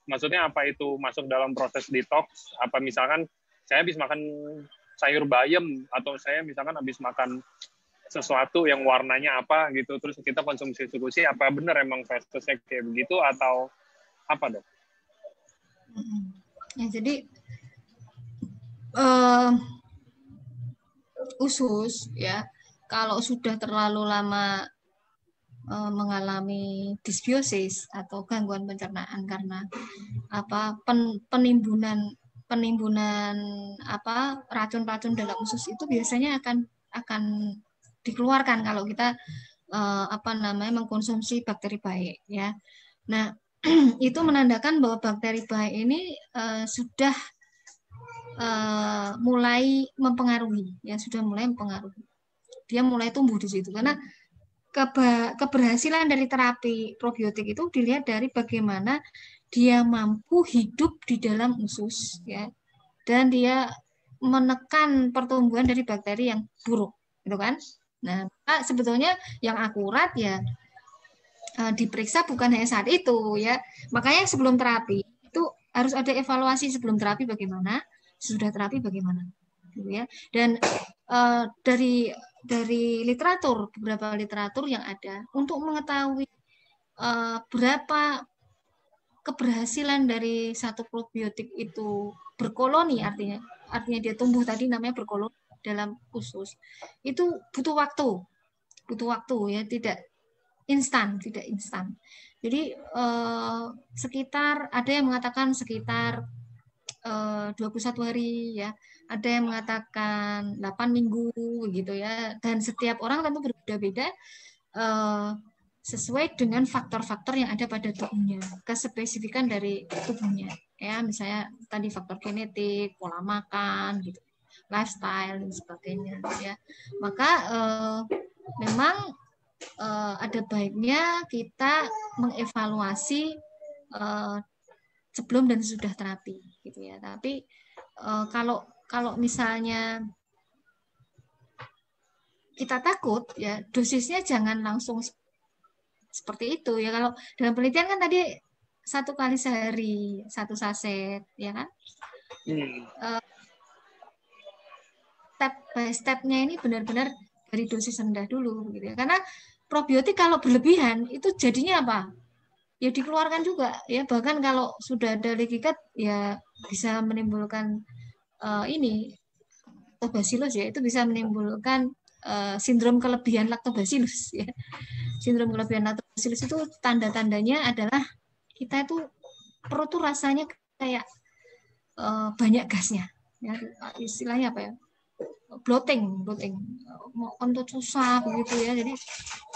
Maksudnya apa itu masuk dalam proses detox? Apa misalkan saya habis makan sayur bayam atau saya misalkan habis makan sesuatu yang warnanya apa gitu, terus kita konsumsi usus-usi, apa benar emang fesesnya kayak begitu atau apa dok? Ya jadi usus ya kalau sudah terlalu lama mengalami disbiosis atau gangguan pencernaan karena penimbunan racun-racun dalam usus itu biasanya akan dikeluarkan kalau kita mengkonsumsi bakteri baik ya. Nah, itu menandakan bahwa bakteri baik ini sudah mulai mempengaruhi ya, dia mulai tumbuh di situ karena keberhasilan dari terapi probiotik itu dilihat dari bagaimana dia mampu hidup di dalam usus ya, dan dia menekan pertumbuhan dari bakteri yang buruk gitu kan. Nah, sebetulnya yang akurat ya diperiksa bukan hanya saat itu ya, makanya sebelum terapi itu harus ada evaluasi, sebelum terapi bagaimana, sudah terapi bagaimana gitu ya. Dan dari beberapa literatur yang ada untuk mengetahui berapa keberhasilan dari satu probiotik itu berkoloni, artinya dia tumbuh tadi namanya berkoloni dalam usus, itu butuh waktu ya, tidak instan. Jadi sekitar, ada yang mengatakan sekitar 21 hari ya, ada yang mengatakan 8 minggu gitu ya, dan setiap orang tentu berbeda-beda sesuai dengan faktor-faktor yang ada pada tubuhnya, kespesifikan dari tubuhnya ya, misalnya tadi faktor genetik, pola makan gitu, lifestyle dan sebagainya ya. Maka memang ada baiknya kita mengevaluasi sebelum dan sesudah terapi gitu ya. Tapi kalau misalnya kita takut ya, dosisnya jangan langsung seperti itu ya. Kalau dalam penelitian kan tadi 1 kali sehari 1 saset ya kan. Step by stepnya ini benar-benar dari dosis rendah dulu gitu ya. Karena probiotik kalau berlebihan itu jadinya apa? ya dikeluarkan juga ya, bahkan kalau sudah ada leaky gut ya bisa menimbulkan ini lactobacillus ya, itu bisa menimbulkan sindrom kelebihan lactobacillus ya. Sindrom kelebihan lactobacillus itu tanda-tandanya adalah kita itu perut tuh rasanya kayak banyak gasnya ya, istilahnya apa ya, bloating mau kentut susah begitu ya, jadi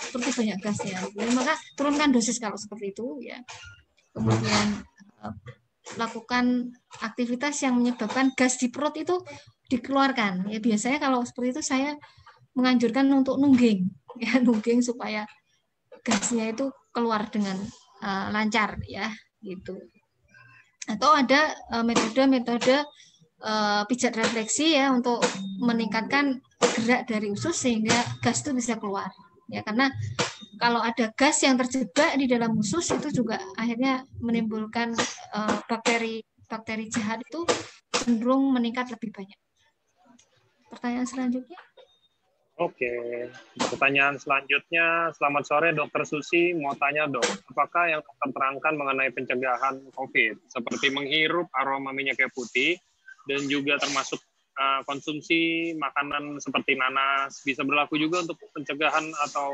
seperti banyak gasnya. Jadi maka turunkan dosis kalau seperti itu ya, kemudian lakukan aktivitas yang menyebabkan gas di perut itu dikeluarkan ya. Biasanya kalau seperti itu saya menganjurkan untuk nungging ya, nungging supaya gasnya itu keluar dengan lancar ya gitu. Atau ada metode-metode pijat refleksi ya, untuk meningkatkan gerak dari usus sehingga gas itu bisa keluar ya, karena kalau ada gas yang terjebak di dalam usus itu juga akhirnya menimbulkan bakteri jahat itu cenderung meningkat lebih banyak. Pertanyaan selanjutnya. Oke, pertanyaan selanjutnya. Selamat sore Dokter Susi, mau tanya dok, apakah yang dokter terangkan mengenai pencegahan COVID seperti menghirup aroma minyak kayu putih dan juga termasuk konsumsi makanan seperti nanas bisa berlaku juga untuk pencegahan atau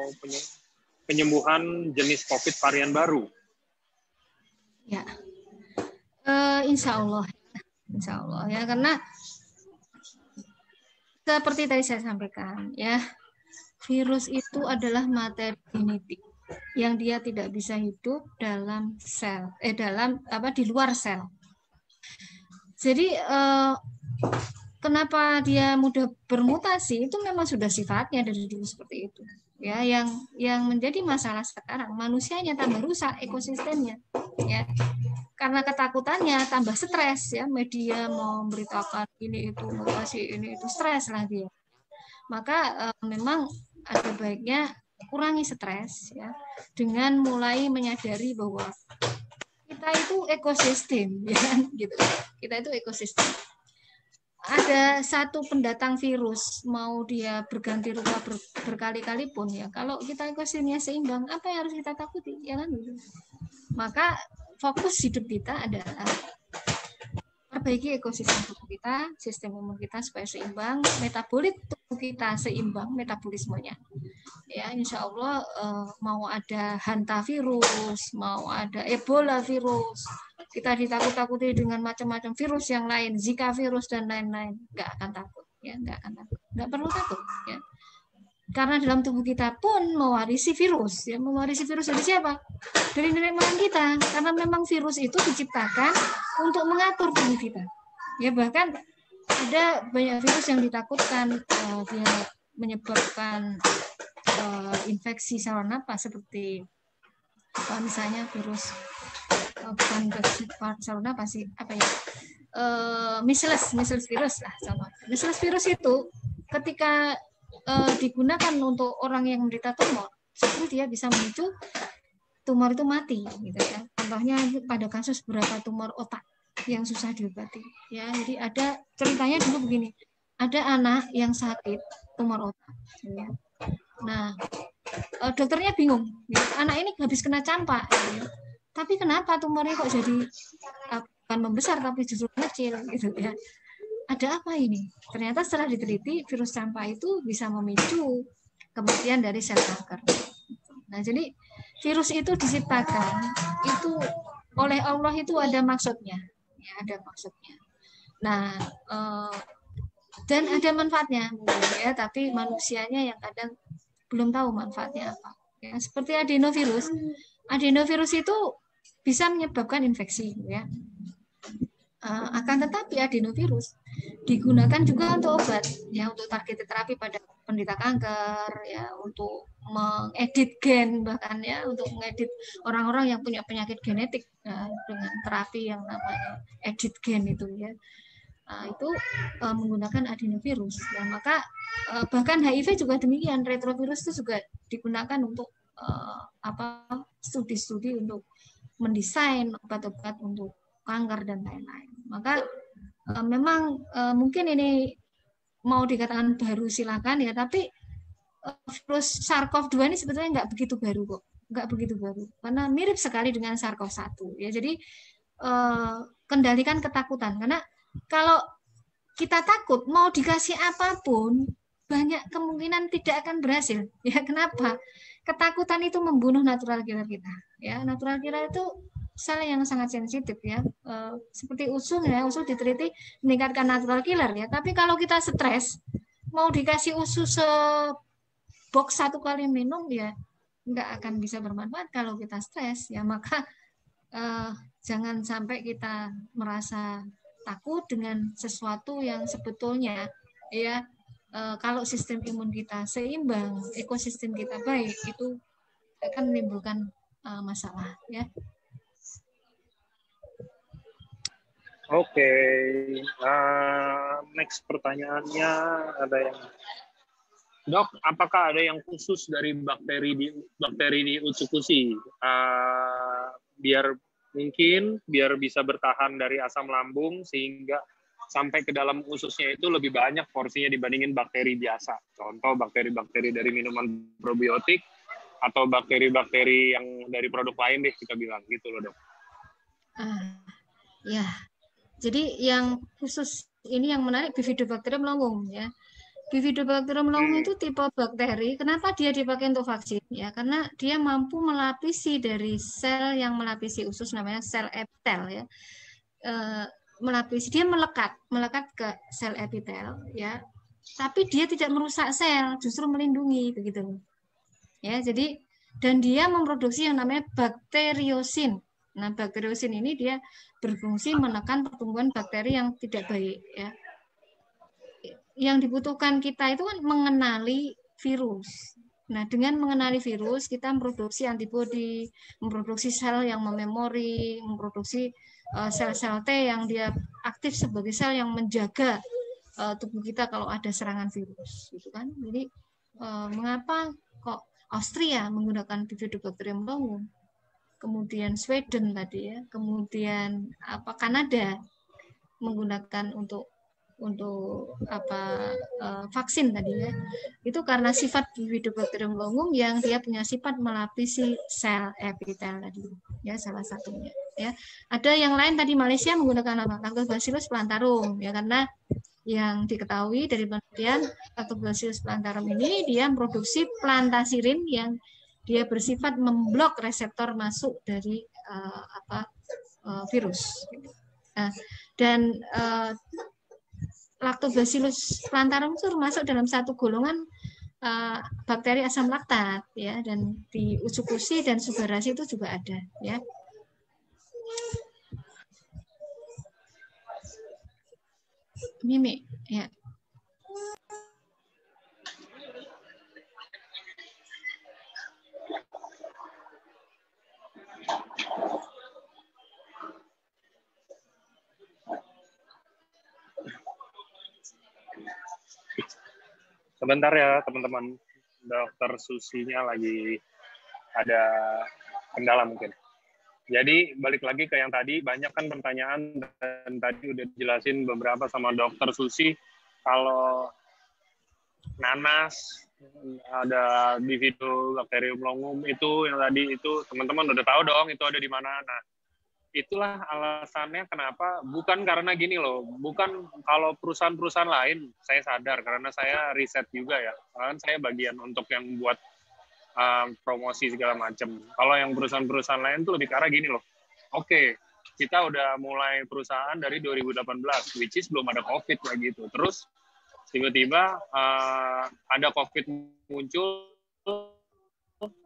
penyembuhan jenis COVID varian baru? Ya, insya Allah ya, karena seperti tadi saya sampaikan ya, virus itu adalah materi genetik yang dia tidak bisa hidup dalam sel, di luar sel. Jadi kenapa dia mudah bermutasi itu memang sudah sifatnya dari dulu seperti itu. Ya, yang menjadi masalah sekarang manusianya tambah rusak ekosistemnya. Ya. Karena ketakutannya tambah stres ya, media mau memberitakan ini itu mutasi ini itu, stres lah dia. Maka memang ada baiknya kurangi stres ya, dengan mulai menyadari bahwa kita itu ekosistem ya gitu. Kita itu ekosistem. Ada satu pendatang virus mau dia berganti rupa berkali-kali pun ya, kalau kita ekosistemnya seimbang, apa yang harus kita takuti ya kan gitu. Maka fokus hidup kita adalah perbaiki ekosistem tubuh kita, sistem imun kita supaya seimbang, metabolit tubuh kita seimbang metabolismenya. Ya, insya Allah mau ada hantavirus, mau ada Ebola virus, kita ditakut-takuti dengan macam-macam virus yang lain, Zika virus dan lain-lain, nggak akan takut, ya, nggak perlu takut, ya. Karena dalam tubuh kita pun mewarisi virus, ya, mewarisi virus dari siapa? Dari nenek moyang kita, karena memang virus itu diciptakan untuk mengatur tubuh kita. Ya, bahkan ada banyak virus yang ditakutkan dia menyebabkan infeksi saluran napas seperti misalnya virus bukan saluran napas sih, apa ya? Measles virus lah, contoh. Measles virus itu ketika digunakan untuk orang yang menderita tumor, justru dia bisa memicu tumor itu mati, gitu ya. Contohnya pada kasus beberapa tumor otak yang susah diobati, ya. Jadi ada ceritanya dulu begini, ada anak yang sakit tumor otak, ya. Nah, dokternya bingung, ya. Anak ini habis kena campak, ya. Tapi kenapa tumornya kok jadi bukan membesar tapi justru kecil, gitu ya. Ada apa ini? Ternyata setelah diteliti, virus campak itu bisa memicu kematian dari sel kanker. Nah, jadi virus itu diciptakan itu oleh Allah, itu ada maksudnya, ya, ada maksudnya. Nah, dan ada manfaatnya, ya, tapi manusianya yang kadang belum tahu manfaatnya apa. Ya, seperti adenovirus. Adenovirus itu bisa menyebabkan infeksi, ya. Akan tetapi adenovirus digunakan juga untuk obat, ya, untuk targeted terapi pada penderita kanker, ya, untuk mengedit gen, bahkan ya untuk mengedit orang-orang yang punya penyakit genetik, ya, dengan terapi yang namanya edit gen itu, ya. Itu menggunakan adenovirus. Ya, maka bahkan HIV juga demikian, retrovirus itu juga digunakan untuk studi-studi untuk mendesain obat-obat untuk kanker dan lain-lain. Maka memang mungkin ini mau dikatakan baru silakan ya, tapi virus SARS-CoV-2 ini sebetulnya nggak begitu baru kok. nggak begitu baru karena mirip sekali dengan SARS-CoV-1 ya. Jadi kendalikan ketakutan, karena kalau kita takut mau dikasih apapun banyak kemungkinan tidak akan berhasil ya. Kenapa? Ketakutan itu membunuh natural killer kita ya. Natural killer itu sel yang sangat sensitif ya, seperti usus ya, usus diteliti meningkatkan natural killer ya. Tapi kalau kita stres mau dikasih usus box 1 kali minum ya nggak akan bisa bermanfaat kalau kita stres ya. Maka jangan sampai kita merasa takut dengan sesuatu yang sebetulnya ya, kalau sistem imun kita seimbang, ekosistem kita baik, itu akan menimbulkan masalah ya. Oke, next pertanyaannya ada yang, Dok, apakah ada yang khusus dari bakteri di Utsukushi biar bisa bertahan dari asam lambung sehingga sampai ke dalam ususnya itu lebih banyak porsinya dibandingin bakteri biasa. Contoh bakteri-bakteri dari minuman probiotik atau bakteri-bakteri yang dari produk lain deh kita bilang gitu loh, Dok. Ya, jadi yang khusus ini yang menarik Bifidobacterium longum ya. Bifidobacterium longum itu tipe bakteri. Kenapa dia dipakai untuk vaksin? Ya, karena dia mampu melapisi dari sel yang melapisi usus, namanya sel epitel ya. Melapisi, dia melekat ke sel epitel ya. Tapi dia tidak merusak sel, justru melindungi begitu. Ya, jadi dan dia memproduksi yang namanya bakteriosin. Nah, bakteriosin ini dia berfungsi menekan pertumbuhan bakteri yang tidak baik ya. Yang dibutuhkan kita itu kan mengenali virus. Nah, dengan mengenali virus, kita memproduksi antibodi, memproduksi sel yang mememori, memproduksi sel-sel T yang dia aktif sebagai sel yang menjaga tubuh kita kalau ada serangan virus, gitu kan? Jadi mengapa kok Austria menggunakan Bifidobacterium longum, kemudian Sweden tadi ya, kemudian Kanada menggunakan untuk vaksin tadi ya, itu karena sifat Bifidobacterium longum yang dia punya sifat melapisi sel epitel tadi ya, salah satunya ya. Ada yang lain tadi Malaysia menggunakan apa? Lactobacillus plantarum ya, karena yang diketahui dari penelitian Lactobacillus plantarum ini dia memproduksi plantasirin yang dia bersifat memblok reseptor masuk dari virus. Nah, dan Lactobacillus plantarum itu termasuk dalam satu golongan bakteri asam laktat ya, dan di Utsukushi dan Subarashi itu juga ada ya. Mimi ya. Sebentar ya teman-teman, Dokter Susinya lagi ada kendala mungkin. Jadi balik lagi ke yang tadi, banyak kan pertanyaan dan tadi udah dijelasin beberapa sama Dokter Susi kalau nanas, ada Bifidobacterium longum itu yang tadi itu teman-teman udah tahu dong itu ada di mana. Nah, itulah alasannya kenapa, bukan karena gini loh, bukan kalau perusahaan-perusahaan lain, saya sadar karena saya riset juga ya, kan saya bagian untuk yang buat promosi segala macam. Kalau yang perusahaan-perusahaan lain tuh lebih ke arah gini loh, oke, kita udah mulai perusahaan dari 2018, which is belum ada COVID lah gitu, terus tiba-tiba ada COVID muncul,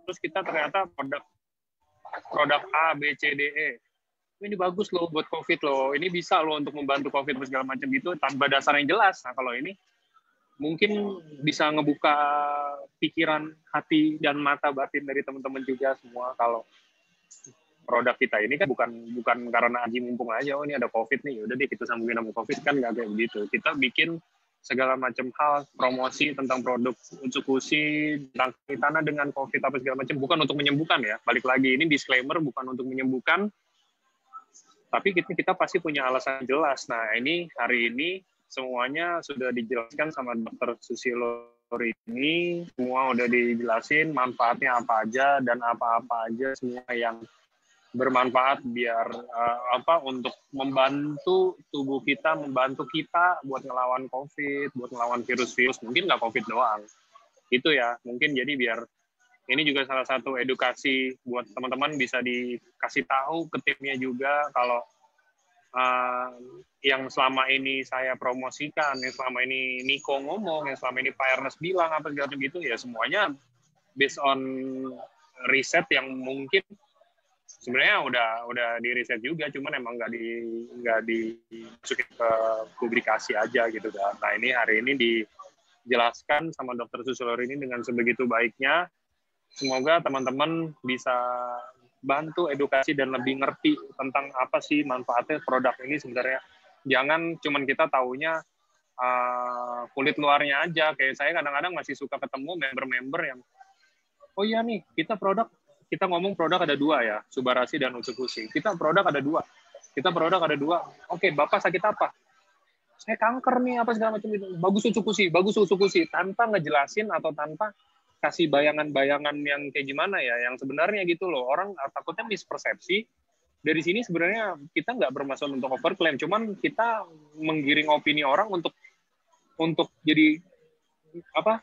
terus kita ternyata produk A, B, C, D, E, ini bagus loh buat COVID loh, ini bisa loh untuk membantu COVID segala macam gitu tanpa dasar yang jelas. Nah kalau ini mungkin bisa ngebuka pikiran, hati dan mata batin dari teman-teman juga semua kalau produk kita ini kan bukan karena aji mumpung aja, oh ini ada COVID nih, udah deh kita sambungin sama COVID, kan nggak kayak begitu. Kita bikin segala macam hal, promosi tentang produk Utsukushi, tentang kaitannya dengan COVID apa segala macam, bukan untuk menyembuhkan ya. Balik lagi, ini disclaimer bukan untuk menyembuhkan, tapi kita pasti punya alasan jelas. Nah, ini hari ini semuanya sudah dijelaskan sama Dr. Susilo ini semua udah dijelasin manfaatnya apa aja dan apa-apa aja semua yang bermanfaat biar untuk membantu tubuh kita, membantu kita buat ngelawan COVID, buat ngelawan virus-virus, mungkin nggak COVID doang. Itu ya, mungkin jadi biar ini juga salah satu edukasi buat teman-teman bisa dikasih tahu ke timnya juga kalau yang selama ini saya promosikan, yang selama ini Niko ngomong, yang selama ini Pak Ernest bilang apa segala gitu ya semuanya based on riset yang mungkin sebenarnya udah di riset juga, cuman emang nggak dimasukin ke publikasi aja gitu kan. Nah ini hari ini dijelaskan sama Dokter Susilor ini dengan sebegitu baiknya. Semoga teman-teman bisa bantu edukasi dan lebih ngerti tentang apa sih manfaatnya produk ini sebenarnya. Jangan cuman kita taunya kulit luarnya aja. Kayak saya kadang-kadang masih suka ketemu member-member yang, oh iya nih, kita ngomong produk ada dua ya, Subarasi dan Utsukushi. Kita produk ada dua. Oke, Bapak sakit apa? Saya kanker nih, apa segala macam itu. Bagus Utsukushi. Tanpa ngejelasin atau tanpa kasih bayangan-bayangan yang kayak gimana ya, yang sebenarnya gitu loh. Orang takutnya mispersepsi. Dari sini sebenarnya kita nggak bermaksud untuk overclaim, cuman kita menggiring opini orang untuk jadi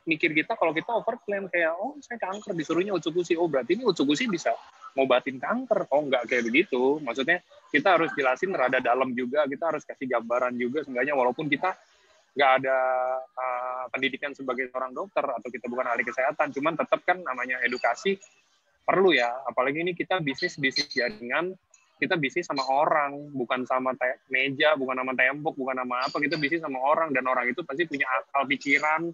mikir kita kalau kita overclaim kayak saya kanker disuruhnya Utsukushi, berarti ini Utsukushi bisa ngobatin kanker. Nggak kayak begitu, maksudnya kita harus jelasin rada dalam juga, kita harus kasih gambaran juga seenggaknya walaupun kita nggak ada pendidikan sebagai seorang dokter atau kita bukan ahli kesehatan, cuman tetap kan namanya edukasi perlu ya, apalagi ini kita bisnis jaringan, kita bisnis sama orang, bukan sama meja, bukan sama tembok, bukan sama apa, kita bisnis sama orang, dan orang itu pasti punya akal pikiran,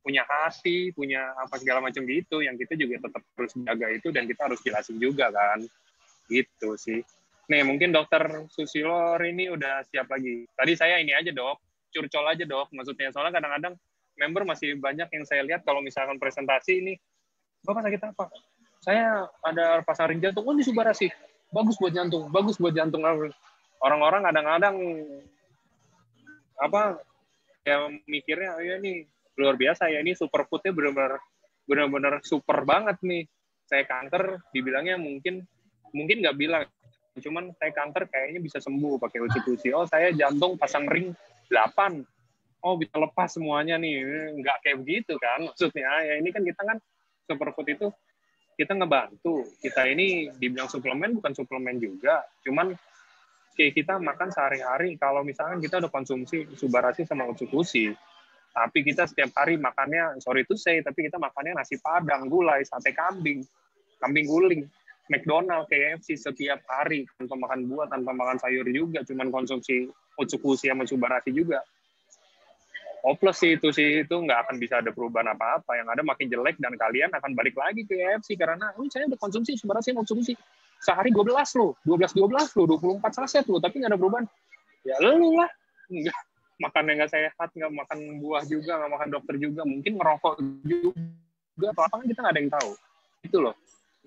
punya hati, punya apa segala macam gitu, yang kita juga tetap harus jaga itu dan kita harus jelasin juga kan, gitu sih. Nih mungkin Dokter Susilor ini udah siap lagi. Tadi saya ini aja dok, curcol aja dok, maksudnya soalnya kadang-kadang member masih banyak yang saya lihat kalau misalkan presentasi ini, Bapak sakit apa? Saya ada pasarin jantung, ini Subarasi, bagus buat jantung. Orang-orang kadang-kadang kayak mikirnya, ya nih luar biasa ya, ini superfoodnya benar-benar super banget nih. Saya kanker, dibilangnya mungkin nggak bilang, cuman saya kanker kayaknya bisa sembuh pakai Utsukushi. Saya jantung pasang ring 8, bisa lepas semuanya nih. Nggak kayak begitu kan maksudnya ya. Ini kan kita kan superfood itu kita ngebantu, kita ini dibilang suplemen bukan suplemen juga, cuman kayak kita makan sehari-hari. Kalau misalkan kita udah konsumsi Subarasi sama Utsukushi, tapi kita setiap hari makannya, sorry to say, tapi kita makannya nasi padang, gulai, sate kambing guling, McDonald, KFC setiap hari, tanpa makan buah, tanpa makan sayur juga, cuman konsumsi Utsukushi sama Subarasi juga. Hopeless sih itu nggak akan bisa ada perubahan apa-apa. Yang ada makin jelek dan kalian akan balik lagi ke KFC karena saya udah konsumsi Subarasi sama Utsukushi sehari 12 loh, 24 saset loh, tapi nggak ada perubahan. Ya lu lah, nggak makannya nggak sehat, nggak makan buah juga, nggak makan dokter juga, mungkin ngerokok juga, apa kan kita nggak ada yang tahu. Itu loh.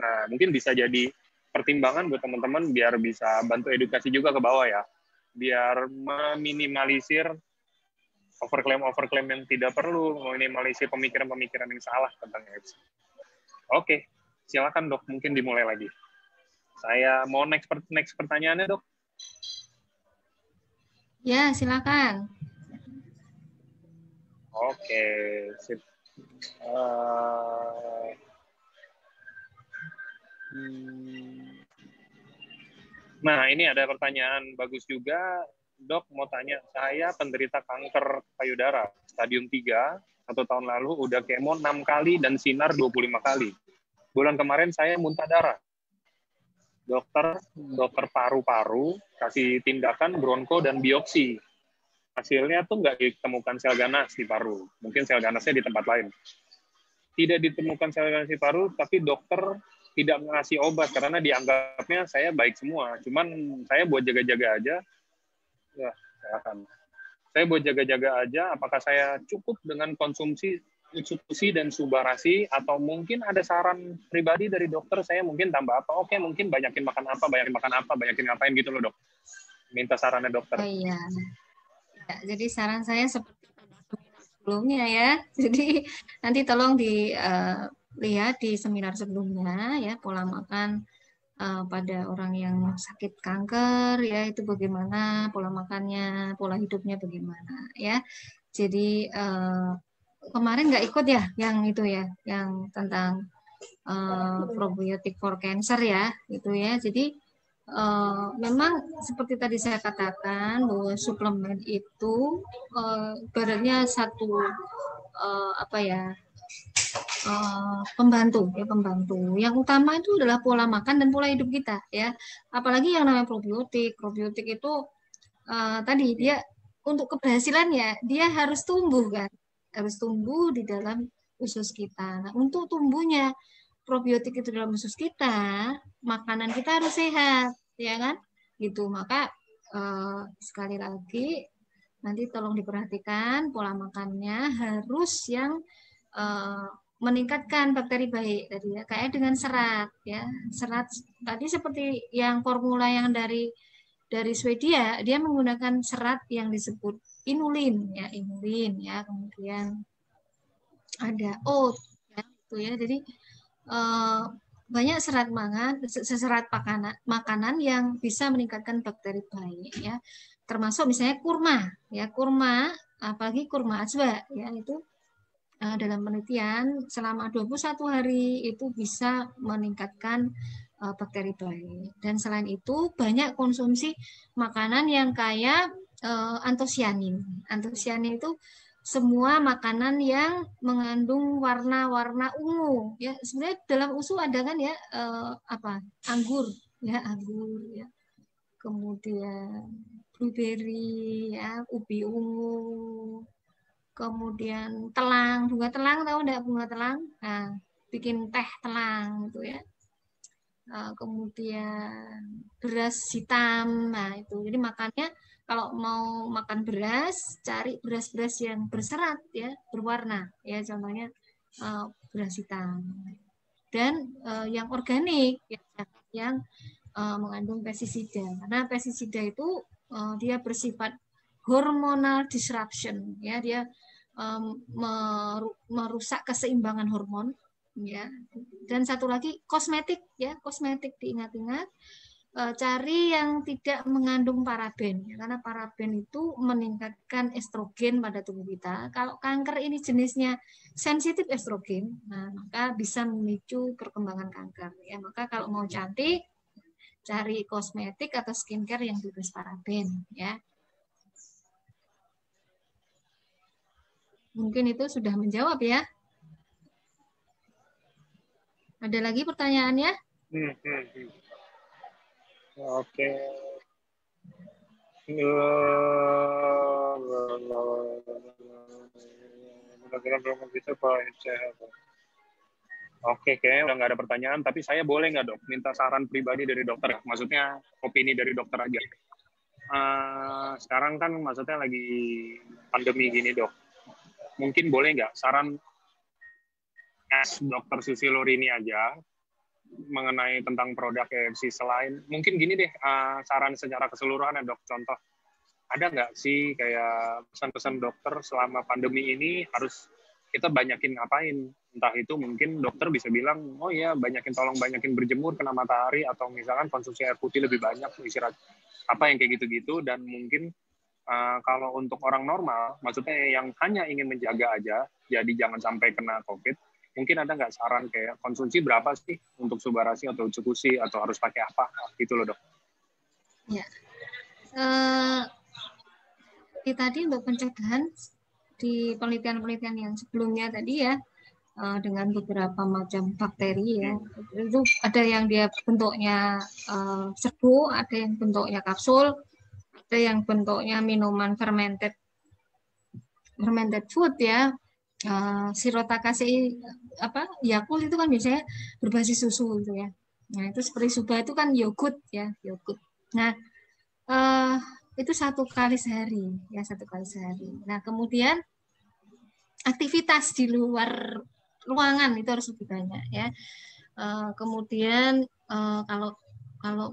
Nah, mungkin bisa jadi pertimbangan buat teman-teman biar bisa bantu edukasi juga ke bawah ya. Biar meminimalisir overclaim yang tidak perlu, meminimalisir pemikiran yang salah tentang EFC. Oke, silakan dok, mungkin dimulai lagi. Saya mau next pertanyaannya dok. Ya, silakan. Oke, sip. Nah, ini ada pertanyaan bagus juga. Dok, mau tanya, saya penderita kanker payudara, stadium 3, 1 tahun lalu udah kemo 6 kali dan sinar 25 kali. Bulan kemarin saya muntah darah. Dokter paru-paru kasih tindakan bronko dan biopsi. Hasilnya tuh nggak ditemukan sel ganas di paru. Mungkin sel ganasnya di tempat lain. Tidak ditemukan sel ganas di paru, tapi dokter tidak ngasih obat karena dianggapnya saya baik semua. Cuman saya buat jaga-jaga aja. Ya, saya buat jaga-jaga aja. Apakah saya cukup dengan konsumsi Utsukushi dan Subarasi, atau mungkin ada saran pribadi dari dokter saya mungkin tambah apa? Oke, mungkin banyakin makan apa, banyakin ngapain gitu loh dok. Minta sarannya dokter. Iya. Ya, jadi saran saya seperti pada seminar sebelumnya ya. Jadi nanti tolong dilihat di seminar sebelumnya ya, pola makan pada orang yang sakit kanker ya, itu bagaimana pola makannya, pola hidupnya bagaimana ya. Jadi kemarin nggak ikut ya yang itu ya, yang tentang probiotik for cancer ya, itu ya. Jadi memang seperti tadi saya katakan bahwa suplemen itu ibaratnya satu apa ya, pembantu ya, pembantu. Yang utama itu adalah pola makan dan pola hidup kita ya. Apalagi yang namanya probiotik. Probiotik itu tadi dia untuk keberhasilannya dia harus tumbuh kan, harus tumbuh di dalam usus kita. Nah, untuk tumbuhnya probiotik itu dalam usus kita, makanan kita harus sehat, ya kan? Gitu. Maka sekali lagi nanti tolong diperhatikan pola makannya harus yang meningkatkan bakteri baik tadi ya, kayak dengan serat ya. Serat tadi seperti yang formula yang dari Swedia, dia menggunakan serat yang disebut inulin ya, kemudian ada oat ya, itu ya. Jadi banyak serat makanan yang bisa meningkatkan bakteri baik ya. Termasuk misalnya kurma, apalagi kurma ajwa ya, itu dalam penelitian selama 21 hari itu bisa meningkatkan bakteri baik. Dan selain itu banyak konsumsi makanan yang kaya antosianin. Antosianin itu semua makanan yang mengandung warna-warna ungu ya. Sebenarnya dalam usus ada kan ya anggur ya, kemudian blueberry ya, ubi ungu, kemudian bunga telang, tahu enggak bunga telang? Nah, bikin teh telang gitu ya. Kemudian beras hitam, nah itu. Jadi makannya kalau mau makan beras, cari beras-beras yang berserat ya, berwarna ya, contohnya beras hitam. Dan yang organik ya, yang mengandung pestisida. Karena pestisida itu dia bersifat hormonal disruption ya, dia merusak keseimbangan hormon ya. Dan satu lagi kosmetik ya, kosmetik diingat-ingat, cari yang tidak mengandung paraben ya, karena paraben itu meningkatkan estrogen pada tubuh kita. Kalau kanker ini jenisnya sensitif estrogen, nah maka bisa memicu perkembangan kanker ya. Maka kalau mau cantik, cari kosmetik atau skincare yang bebas paraben ya. Mungkin itu sudah menjawab ya. Ada lagi pertanyaannya? Oke. Oke, kayaknya udah nggak ada pertanyaan, tapi saya boleh nggak, Dok, minta saran pribadi dari dokter? Maksudnya opini dari dokter aja. Sekarang kan maksudnya lagi pandemi gini, Dok. Mungkin boleh nggak saran dokter Susilorini aja mengenai tentang produk KFC selain, mungkin gini deh, saran secara keseluruhan ya, Dok. Contoh, ada nggak sih kayak pesan-pesan dokter selama pandemi ini harus kita banyakin ngapain? Entah itu mungkin dokter bisa bilang, oh ya tolong banyakin berjemur kena matahari, atau misalkan konsumsi air putih lebih banyak, istirahat, apa yang kayak gitu-gitu. Dan mungkin kalau untuk orang normal, maksudnya yang hanya ingin menjaga aja, jadi jangan sampai kena COVID, mungkin ada nggak saran kayak konsumsi berapa sih untuk subarasi atau cukusi, atau harus pakai apa gitu loh, Dok? Ya. Tadi untuk pencegahan di penelitian-penelitian yang sebelumnya tadi ya, dengan beberapa macam bakteri ya, itu ada yang dia bentuknya serbuk, ada yang bentuknya kapsul, ada yang bentuknya minuman fermented food ya, Shirotakashi Yakult itu kan biasanya berbasis susu gitu ya. Nah itu seperti Suba itu kan yogurt ya, yogurt. Nah itu 1 kali sehari ya, 1 kali sehari. Nah kemudian aktivitas di luar ruangan itu harus lebih banyak ya. Kemudian kalau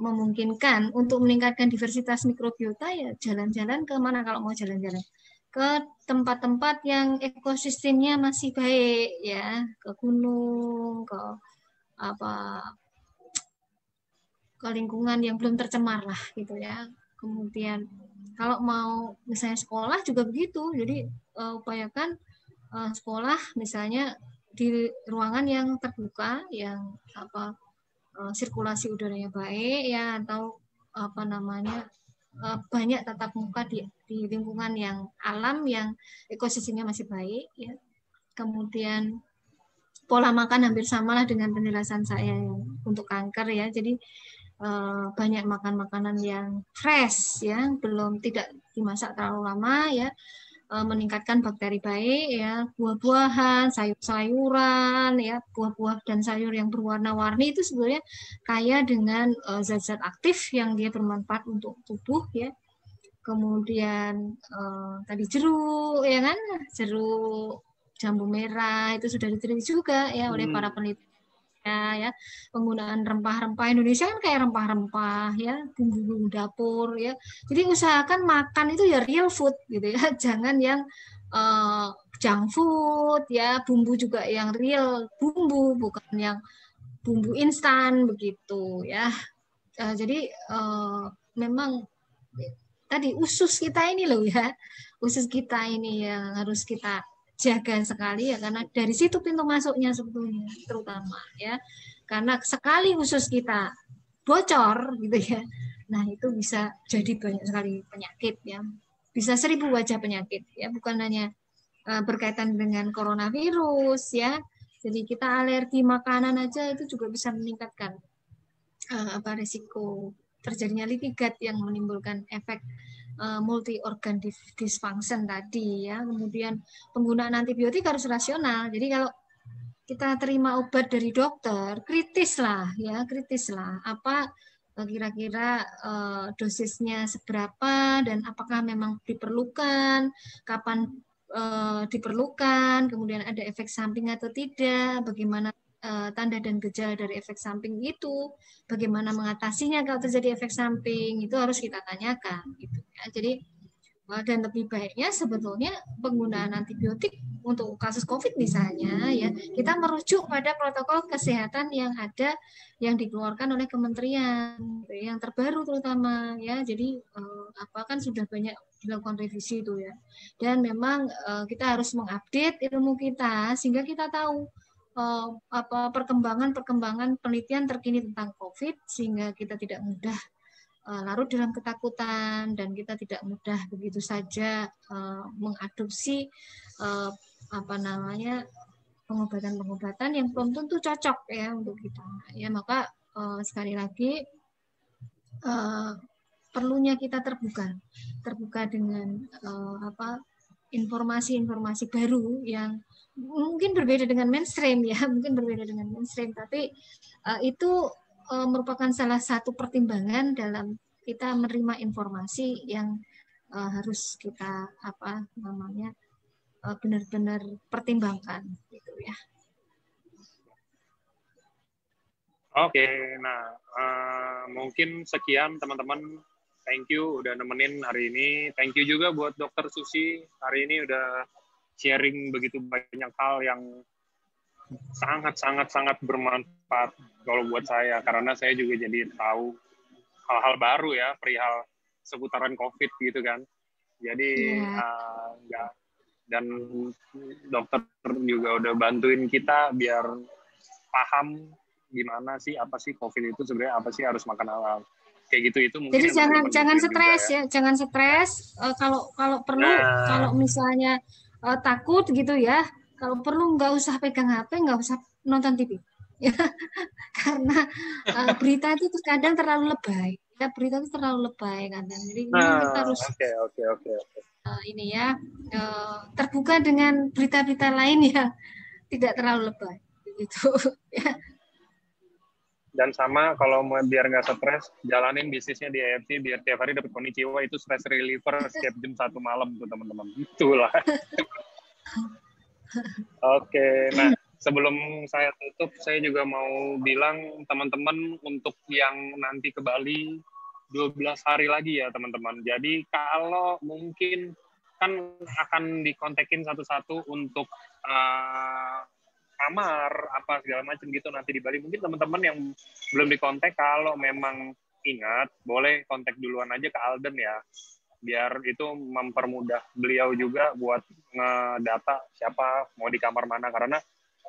memungkinkan untuk meningkatkan diversitas mikrobiota ya jalan-jalan ke mana, kalau mau jalan-jalan ke tempat-tempat yang ekosistemnya masih baik ya, ke gunung, ke apa, ke lingkungan yang belum tercemar lah gitu ya. Kemudian kalau mau misalnya sekolah juga begitu, jadi upayakan sekolah misalnya di ruangan yang terbuka, yang apa, sirkulasi udaranya baik ya, atau apa namanya, banyak tatap muka di lingkungan yang alam yang ekosistemnya masih baik ya. Kemudian pola makan hampir samalah dengan penjelasan saya yang untuk kanker ya. Jadi banyak makan makanan yang fresh ya, belum tidak dimasak terlalu lama ya, meningkatkan bakteri baik ya, buah-buahan, sayur-sayuran ya, buah-buah dan sayur yang berwarna-warni itu sebenarnya kaya dengan zat-zat aktif yang dia bermanfaat untuk tubuh ya. Kemudian tadi jeruk ya kan, jeruk, jambu merah itu sudah diteliti juga ya oleh para peneliti ya, penggunaan rempah-rempah Indonesia kan kayak rempah-rempah ya, bumbu-bumbu dapur ya. Jadi usahakan makan itu ya real food gitu ya, jangan yang junk food ya, bumbu juga yang real bumbu, bukan yang bumbu instan begitu ya. Jadi memang tadi usus kita ini loh ya, usus kita ini yang harus kita jaga sekali ya, karena dari situ pintu masuknya sebetulnya terutama ya, karena sekali usus kita bocor gitu ya, nah itu bisa jadi banyak sekali penyakit ya, bisa 1000 wajah penyakit ya, bukan hanya berkaitan dengan coronavirus ya, jadi kita alergi makanan aja itu juga bisa meningkatkan apa risiko terjadinya leaky gut yang menimbulkan efek multi organ dysfunction tadi ya. Kemudian penggunaan antibiotik harus rasional. Jadi kalau kita terima obat dari dokter, kritis lah ya, kritis lah. Apa kira-kira dosisnya seberapa dan apakah memang diperlukan, kapan diperlukan, kemudian ada efek samping atau tidak, bagaimana tanda dan gejala dari efek samping itu, bagaimana mengatasinya kalau terjadi efek samping, itu harus kita tanyakan gitu ya. Jadi dan lebih baiknya sebetulnya penggunaan antibiotik untuk kasus COVID misalnya ya, kita merujuk pada protokol kesehatan yang ada yang dikeluarkan oleh kementerian yang terbaru terutama ya. Jadi apa kan sudah banyak dilakukan revisi itu ya. Dan memang kita harus mengupdate ilmu kita sehingga kita tahu apa perkembangan penelitian terkini tentang COVID, sehingga kita tidak mudah larut dalam ketakutan dan kita tidak mudah begitu saja mengadopsi apa namanya pengobatan-pengobatan yang belum tentu cocok ya untuk kita ya. Maka sekali lagi perlunya kita terbuka dengan apa informasi-informasi baru yang mungkin berbeda dengan mainstream ya, mungkin berbeda dengan mainstream, tapi itu merupakan salah satu pertimbangan dalam kita menerima informasi yang harus kita apa namanya benar-benar pertimbangkan gitu ya. Oke, nah mungkin sekian teman-teman. Thank you udah nemenin hari ini. Thank you juga buat Dokter Susi hari ini udah sharing begitu banyak hal yang sangat bermanfaat kalau buat saya, karena saya juga jadi tahu hal-hal baru ya perihal seputaran COVID gitu kan. Jadi dan dokter juga udah bantuin kita biar paham gimana sih, apa sih COVID itu sebenarnya, apa sih, harus makan halal kayak gitu. Itu mungkin jadi jangan stres ya, jangan stres. Kalau perlu, kalau misalnya takut gitu ya, kalau perlu nggak usah pegang HP, nggak usah nonton TV ya, karena berita itu kadang terlalu lebay ya, berita itu terlalu lebay kadang, jadi kita harus ini ya terbuka dengan berita-berita lain yang tidak terlalu lebay gitu ya. Dan sama kalau mau biar nggak stres, jalanin bisnisnya di AFC biar tiap hari dapat konnichiwa, itu stress reliever setiap jam 1 malam tuh teman-teman. Itulah. Oke, nah sebelum saya tutup, saya juga mau bilang teman-teman untuk yang nanti ke Bali 12 hari lagi ya teman-teman. Jadi kalau mungkin kan akan dikontekin satu-satu untuk kamar apa segala macam gitu nanti di Bali. Mungkin teman-teman yang belum dikontak, kalau memang ingat boleh kontak duluan aja ke Alden ya, biar itu mempermudah beliau juga buat ngedata siapa mau di kamar mana, karena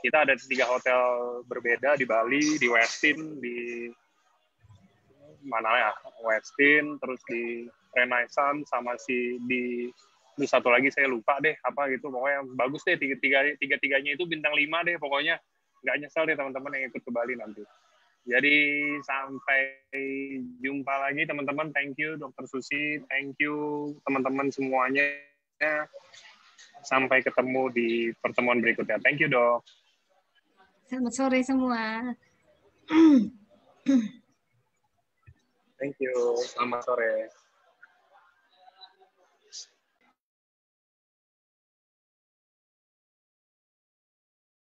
kita ada 3 hotel berbeda di Bali, di Westin, di mana ya, Westin, terus di Renaissance, sama di satu lagi saya lupa deh apa gitu, pokoknya bagus deh, tiga-tiganya itu bintang 5 deh pokoknya, nggak nyesel deh teman-teman yang ikut ke Bali nanti. Jadi sampai jumpa lagi teman-teman. Thank you Dr. Susi, thank you teman-teman semuanya, sampai ketemu di pertemuan berikutnya. Thank you Dok. Selamat sore semua. Thank you, selamat sore.